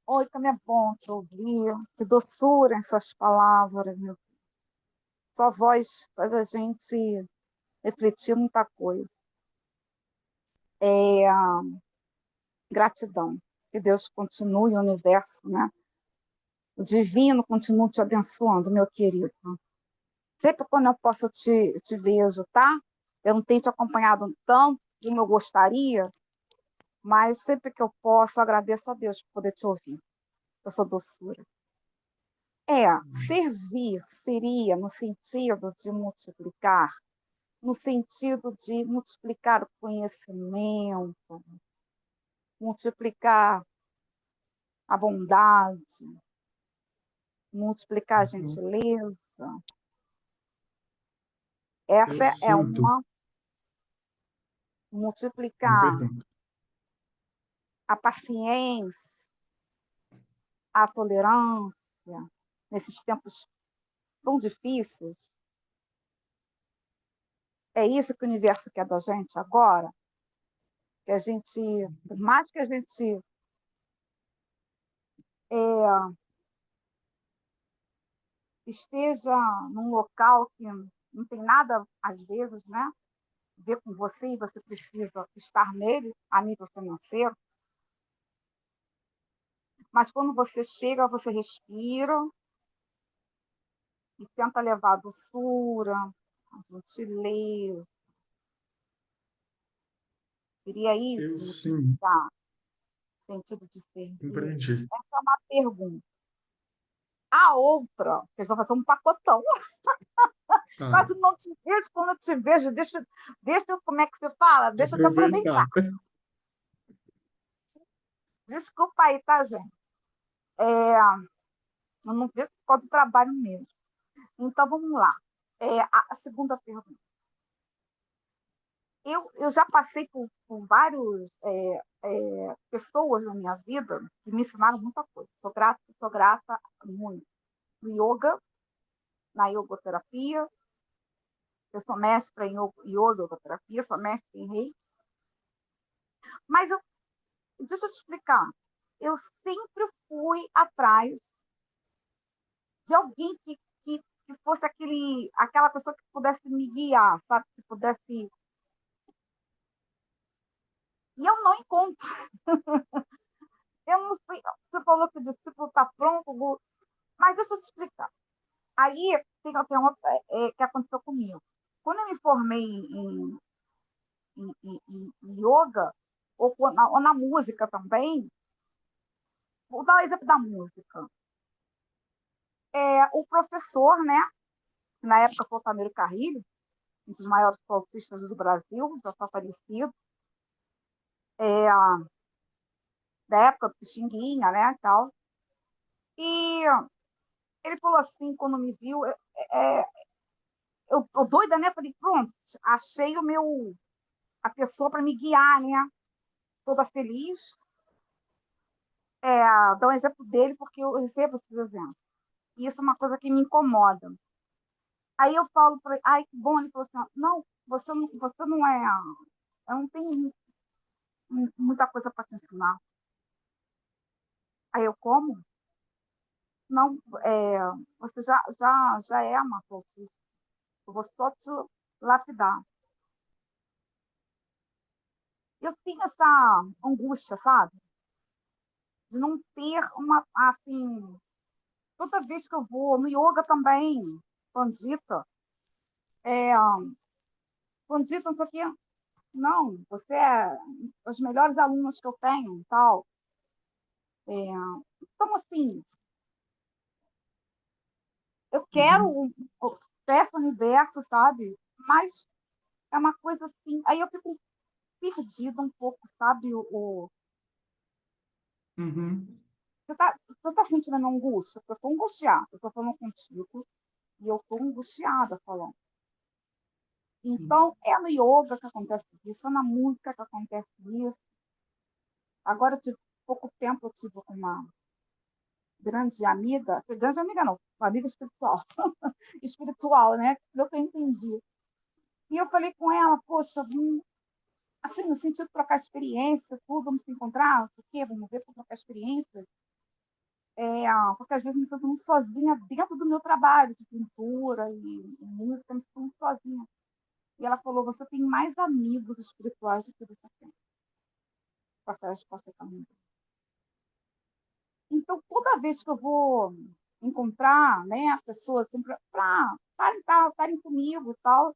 Speaker 3: oi, como é bom te ouvir. Que doçura em suas palavras, meu. Sua voz faz a gente refletir muita coisa. É, gratidão. Que Deus continue o universo, né? O divino continue te abençoando, meu querido. Sempre quando eu posso te vejo, tá? Eu não tenho te acompanhado tanto como eu gostaria, mas sempre que eu posso, eu agradeço a Deus por poder te ouvir. Eu sou doçura. Servir seria no sentido de multiplicar, no sentido de multiplicar o conhecimento, multiplicar a bondade, multiplicar a
Speaker 1: Uhum.
Speaker 3: gentileza.
Speaker 1: Eu
Speaker 3: Essa é
Speaker 1: sinto
Speaker 3: uma,
Speaker 1: uma
Speaker 3: multiplicar
Speaker 1: pergunta.
Speaker 3: a paciência, a tolerância, nesses tempos tão difíceis. É isso que o universo quer da gente agora, que a gente, por mais que a gente é, esteja num local que não tem nada, às vezes, né, a ver com você e você precisa estar nele a nível financeiro, mas quando você chega, você respira e tenta levar a doçura, a gentileza. Seria isso,
Speaker 1: Eu sim,
Speaker 3: multiplicar o sentido de servir?
Speaker 1: compreendi.
Speaker 3: Essa é uma pergunta. A outra, que eles vão fazer um pacotão.
Speaker 1: Tá,
Speaker 3: Quase não te vejo, quando eu te vejo, deixa, como é que você fala? Deixa eu te aproveitar.
Speaker 1: aproveitar.
Speaker 3: Desculpa aí, tá, gente? Eu não vejo por causa do trabalho mesmo. Então, vamos lá. A segunda pergunta. Eu já passei por várias pessoas na minha vida que me ensinaram muita coisa. Sou grata muito. No yoga, na yogoterapia, eu sou mestra em yogoterapia, sou mestre em rei. Mas deixa eu te explicar. Eu sempre fui atrás de alguém que fosse aquela pessoa que pudesse me guiar, sabe? Que pudesse. E eu não encontro. Eu não sei. Você falou que o discípulo está pronto, mas deixa eu te explicar. Aí tem uma que aconteceu comigo. Quando eu me formei em yoga, ou na música também, vou dar o exemplo da música. O professor, né? Na época foi o Tamiro Carrilho, um dos maiores flautistas do Brasil, já está falecido, é, da época do Pixinguinha, né, tal. E ele falou assim, quando me viu, eu tô doida, né? Falei, pronto, achei a pessoa para me guiar, né? Toda feliz. Dar um exemplo dele, porque eu recebo esses exemplos. E isso é uma coisa que me incomoda. Aí eu falo para ele, ai, que bom. Ele falou assim, ó, não, você não é, eu não tenho muita coisa para te ensinar. Aí eu, como? Não, você já é uma autista. Eu vou só te lapidar. Eu tenho essa angústia, sabe? De não ter uma, assim, toda vez que eu vou, no yoga também, Pandita, é, Pandita, não sei o quê. Não, você é os melhores alunos que eu tenho, tal. É, então, assim, eu quero
Speaker 1: Uhum,
Speaker 3: o peço universo, sabe? Mas é uma coisa assim. Aí eu fico perdida um pouco, sabe?
Speaker 1: uhum,
Speaker 3: Você tá sentindo a minha angústia? Porque eu tô angustiada. Eu tô falando contigo e eu tô angustiada falando.
Speaker 1: sim.
Speaker 3: Então, é no yoga que acontece isso, é na música que acontece isso. Agora, eu tive pouco tempo, eu tive com uma grande amiga não, uma amiga espiritual, espiritual, né? Pelo que eu entendi. E eu falei com ela, poxa, assim, no sentido de trocar experiência, tudo, vamos se encontrar, não sei o quê, vamos ver para trocar experiências. Porque às vezes me sinto muito sozinha dentro do meu trabalho de pintura e música, me sinto muito sozinha. E ela falou, você tem mais amigos espirituais do que você tem. Com essa resposta também. Então, toda vez que eu vou encontrar, né, a pessoa assim, para estarem comigo e tal,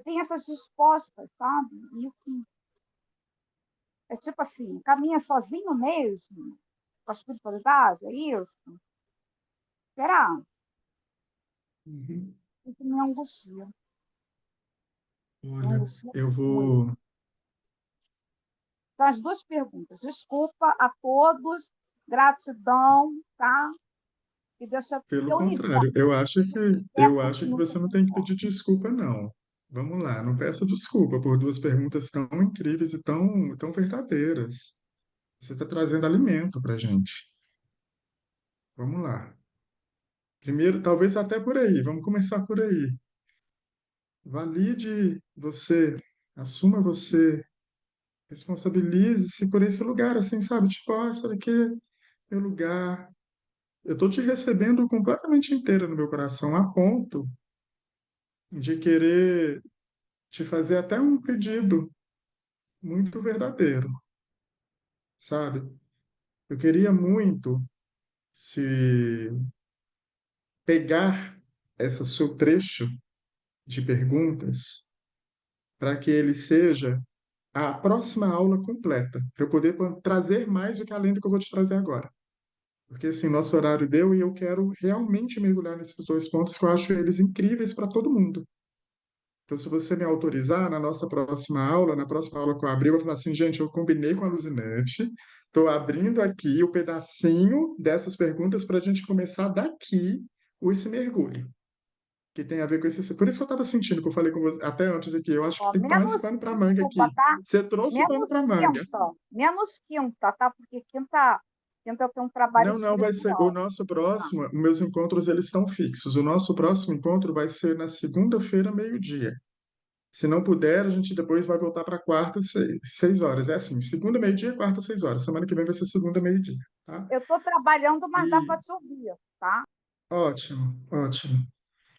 Speaker 3: tem essas respostas, sabe? E isso é tipo assim, caminha sozinho mesmo, com a espiritualidade, é isso? Será?
Speaker 1: Uhum.
Speaker 3: Isso me angustia. Me
Speaker 1: Olha,
Speaker 3: angustia
Speaker 1: eu
Speaker 3: muito.
Speaker 1: vou,
Speaker 3: Então, as duas perguntas. Desculpa a todos, gratidão, tá? E deixa que
Speaker 1: pelo
Speaker 3: o universo,
Speaker 1: contrário, eu acho que
Speaker 3: continue
Speaker 1: você não
Speaker 3: dando
Speaker 1: tem que
Speaker 3: certo.
Speaker 1: pedir desculpa, não. Vamos lá, não peça desculpa por duas perguntas tão incríveis e tão verdadeiras. Você está trazendo alimento para a gente. Vamos lá. Primeiro, talvez até por aí, vamos começar por aí. Valide você, assuma você, responsabilize-se por esse lugar, assim, sabe? Tipo, esse daqui é meu lugar. Eu estou te recebendo completamente inteira no meu coração, a ponto de querer te fazer até um pedido muito verdadeiro, sabe? Eu queria muito se pegar esse seu trecho de perguntas para que ele seja a próxima aula completa, para eu poder trazer mais do que além do que eu vou te trazer agora. Porque assim, nosso horário deu e eu quero realmente mergulhar nesses dois pontos que eu acho eles incríveis para todo mundo. Então, se você me autorizar, na nossa próxima aula, na próxima aula que eu abrir, eu vou falar assim, gente, eu combinei com a Luzinete, estou abrindo aqui o pedacinho dessas perguntas para a gente começar daqui esse mergulho, que tem a ver com esse. Por isso que eu estava sentindo, que eu falei com você até antes aqui, eu acho que
Speaker 3: Ó,
Speaker 1: tem que tomar esse
Speaker 3: menos,
Speaker 1: pano para manga
Speaker 3: desculpa,
Speaker 1: aqui.
Speaker 3: tá?
Speaker 1: Você trouxe o pano
Speaker 3: Menos
Speaker 1: para manga.
Speaker 3: quinta. Menos quinta, tá? Porque quinta eu tenho um trabalho
Speaker 1: Não, não, vai ser o
Speaker 3: espiritual.
Speaker 1: nosso
Speaker 3: Tá?
Speaker 1: próximo, meus encontros eles estão fixos. O nosso próximo encontro vai ser na segunda-feira, meio-dia. Se não puder, a gente depois vai voltar para quarta, 6 horas. É assim, segunda, meio-dia, quarta, 6 horas. Semana que vem vai ser segunda, meio-dia, tá?
Speaker 3: Eu estou trabalhando, mas dá
Speaker 1: E
Speaker 3: para te ouvir, tá?
Speaker 1: ótimo, ótimo.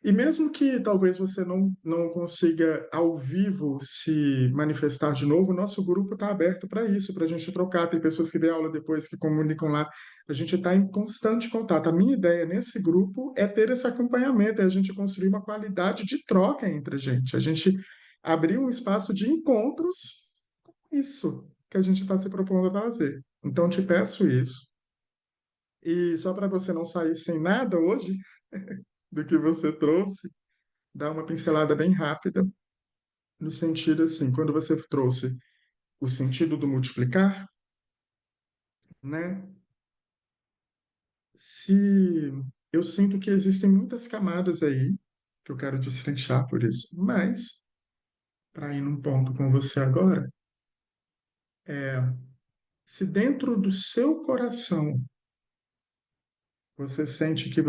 Speaker 1: E mesmo que talvez você não consiga ao vivo se manifestar de novo, o nosso grupo está aberto para isso, para a gente trocar. Tem pessoas que dêem aula depois que comunicam lá. A gente está em constante contato. A minha ideia nesse grupo é ter esse acompanhamento, é a gente construir uma qualidade de troca entre a gente. A gente abrir um espaço de encontros, isso que a gente está se propondo a fazer. Então, te peço isso. E só para você não sair sem nada hoje do que você trouxe, dar uma pincelada bem rápida, no sentido assim, quando você trouxe o sentido do multiplicar, né? Se eu sinto que existem muitas camadas aí que eu quero destrinchar por isso, mas para ir num ponto com você agora, se dentro do seu coração você sente que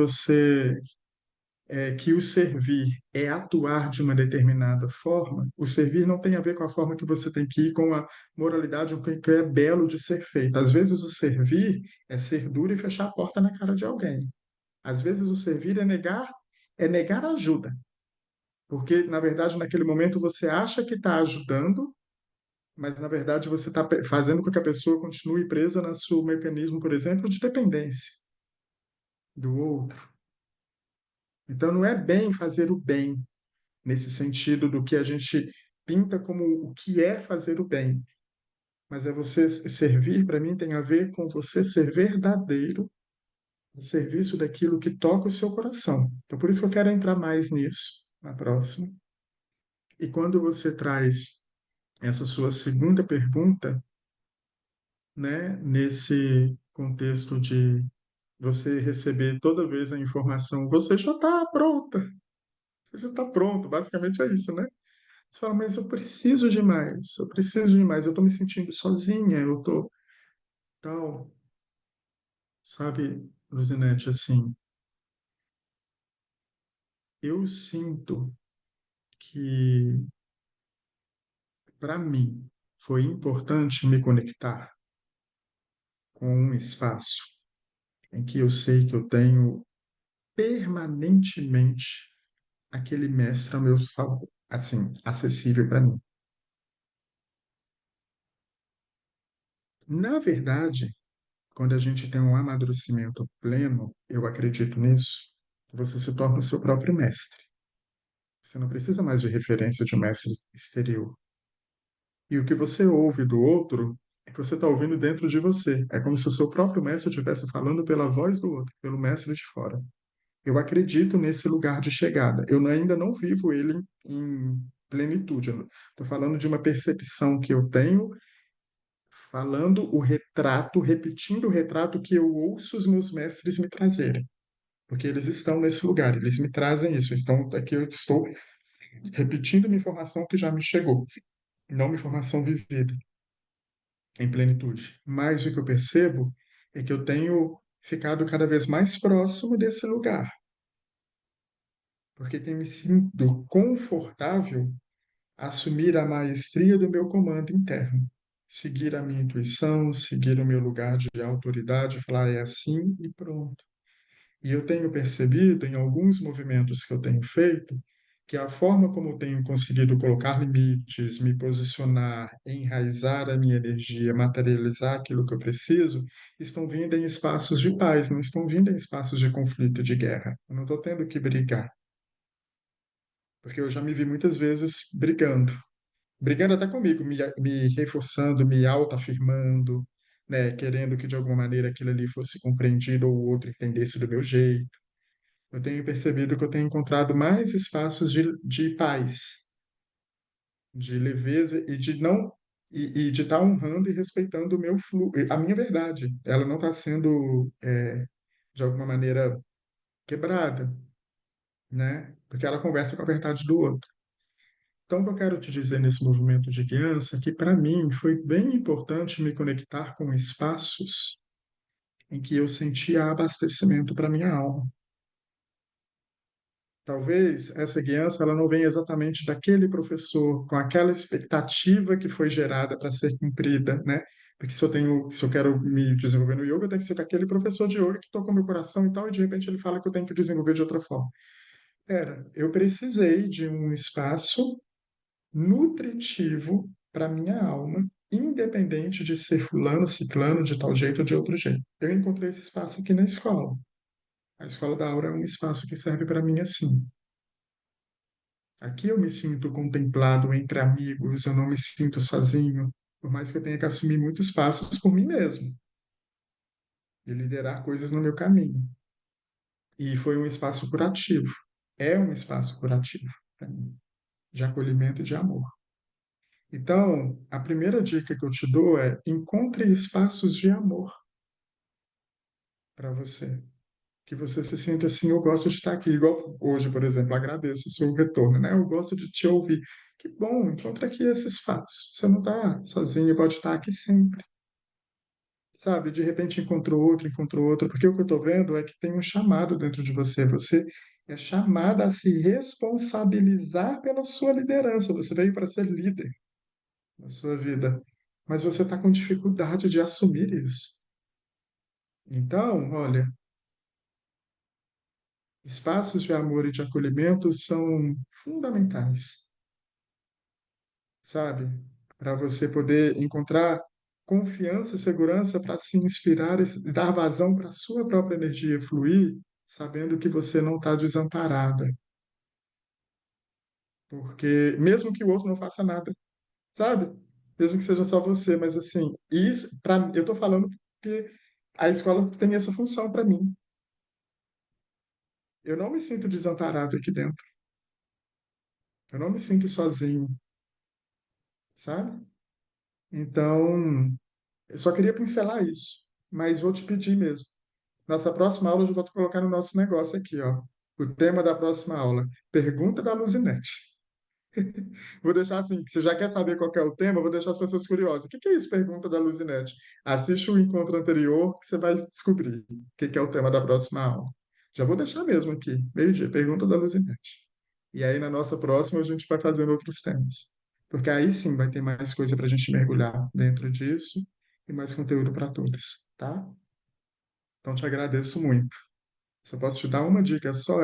Speaker 1: que o servir é atuar de uma determinada forma, o servir não tem a ver com a forma que você tem que ir, com a moralidade, o que é belo de ser feito. Às vezes o servir é ser duro e fechar a porta na cara de alguém. Às vezes o servir é negar ajuda, porque na verdade naquele momento você acha que está ajudando, mas na verdade você está fazendo com que a pessoa continue presa no seu mecanismo, por exemplo, de dependência do outro. Então não é bem fazer o bem nesse sentido do que a gente pinta como o que é fazer o bem, mas é você servir, para mim tem a ver com você ser verdadeiro a serviço daquilo que toca o seu coração. Então por isso que eu quero entrar mais nisso na próxima. E quando você traz essa sua segunda pergunta, né, nesse contexto de você receber toda vez a informação, você já está pronta, você já está pronto, basicamente é isso, né? Você fala, mas eu preciso de mais, eu preciso de mais, eu estou me sentindo sozinha, eu estou tal, sabe, Luzinete, assim, eu sinto que, para mim, foi importante me conectar com um espaço em que eu sei que eu tenho permanentemente aquele mestre ao meu favor, assim, acessível para mim. Na verdade, quando a gente tem um amadurecimento pleno, eu acredito nisso, você se torna o seu próprio mestre. Você não precisa mais de referência de mestre exterior. E o que você ouve do outro é que você está ouvindo dentro de você. É como se o seu próprio mestre estivesse falando pela voz do outro, pelo mestre de fora. Eu acredito nesse lugar de chegada. Eu ainda não vivo ele em plenitude. Estou falando de uma percepção que eu tenho, falando o retrato, repetindo o retrato que eu ouço os meus mestres me trazerem. Porque eles estão nesse lugar, eles me trazem isso. Então, aqui eu estou repetindo uma informação que já me chegou, não uma informação vivida em plenitude. Mas o que eu percebo é que eu tenho ficado cada vez mais próximo desse lugar, porque tem me sentido confortável assumir a maestria do meu comando interno, seguir a minha intuição, seguir o meu lugar de autoridade, falar é assim e pronto. E eu tenho percebido em alguns movimentos que eu tenho feito que a forma como eu tenho conseguido colocar limites, me posicionar, enraizar a minha energia, materializar aquilo que eu preciso, estão vindo em espaços de paz, não estão vindo em espaços de conflito e de guerra. Eu não estou tendo que brigar, porque eu já me vi muitas vezes brigando até comigo, me reforçando, me autoafirmando, né, querendo que de alguma maneira aquilo ali fosse compreendido ou o outro entendesse do meu jeito. Eu tenho percebido que eu tenho encontrado mais espaços de paz, de leveza e de não e de estar honrando e respeitando o meu a minha verdade. Ela não está sendo de alguma maneira quebrada, né? Porque ela conversa com a verdade do outro. Então, o que eu quero te dizer nesse movimento de guiança é que, para mim, foi bem importante me conectar com espaços em que eu sentia abastecimento para minha alma. Talvez essa guiança ela não venha exatamente daquele professor, com aquela expectativa que foi gerada para ser cumprida, né? Porque se eu quero me desenvolver no yoga, tem que ser com aquele professor de yoga que tocou meu coração e tal, e de repente ele fala que eu tenho que desenvolver de outra forma. Eu precisei de um espaço nutritivo para minha alma, independente de ser fulano, ciclano, de tal jeito ou de outro jeito. Eu encontrei esse espaço aqui na escola. A escola da aura é um espaço que serve para mim assim. Aqui eu me sinto contemplado entre amigos, eu não me sinto sozinho, por mais que eu tenha que assumir muitos passos por mim mesmo e liderar coisas no meu caminho. E foi um espaço curativo. É um espaço curativo para mim, de acolhimento e de amor. Então, a primeira dica que eu te dou é encontre espaços de amor para você. Que você se sinta assim, eu gosto de estar aqui. Igual hoje, por exemplo, agradeço o seu retorno, né? Eu gosto de te ouvir. Que bom, encontra aqui esse espaço. Você não está sozinho, pode estar aqui sempre. sabe? De repente encontrou outro, porque o que eu estou vendo é que tem um chamado dentro de você. Você é chamada a se responsabilizar pela sua liderança. Você veio para ser líder na sua vida, mas você está com dificuldade de assumir isso. Então, olha, espaços de amor e de acolhimento são fundamentais, sabe? Para você poder encontrar confiança e segurança para se inspirar e dar vazão para a sua própria energia fluir, sabendo que você não está desamparada. Porque mesmo que o outro não faça nada, sabe? Mesmo que seja só você, mas assim, isso, eu estou falando porque a escola tem essa função para mim. Eu não me sinto desamparado aqui dentro. Eu não me sinto sozinho, sabe? Então, eu só queria pincelar isso, mas vou te pedir mesmo. Nossa próxima aula eu já vou colocar no nosso negócio aqui, ó. O tema da próxima aula, pergunta da Luzinete. Vou deixar assim, que você já quer saber qual que é o tema, vou deixar as pessoas curiosas. O que que é isso, pergunta da Luzinete? Assiste o encontro anterior que você vai descobrir o que que é o tema da próxima aula. Já vou deixar mesmo aqui, meio-dia, pergunta da Luzinete. E aí na nossa próxima a gente vai fazendo outros temas. Porque aí sim vai ter mais coisa para a gente mergulhar dentro disso e mais conteúdo para todos, tá? Então te agradeço muito. Se eu posso te dar uma dica só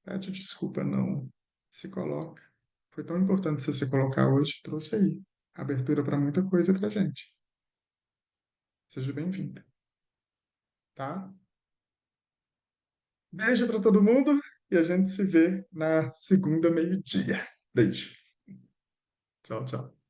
Speaker 1: pede desculpa, não se coloca. Foi tão importante você se colocar hoje, trouxe aí abertura para muita coisa para gente. Seja bem-vinda, tá? Beijo para todo mundo e a gente se vê na segunda meio-dia. Beijo. Tchau, tchau.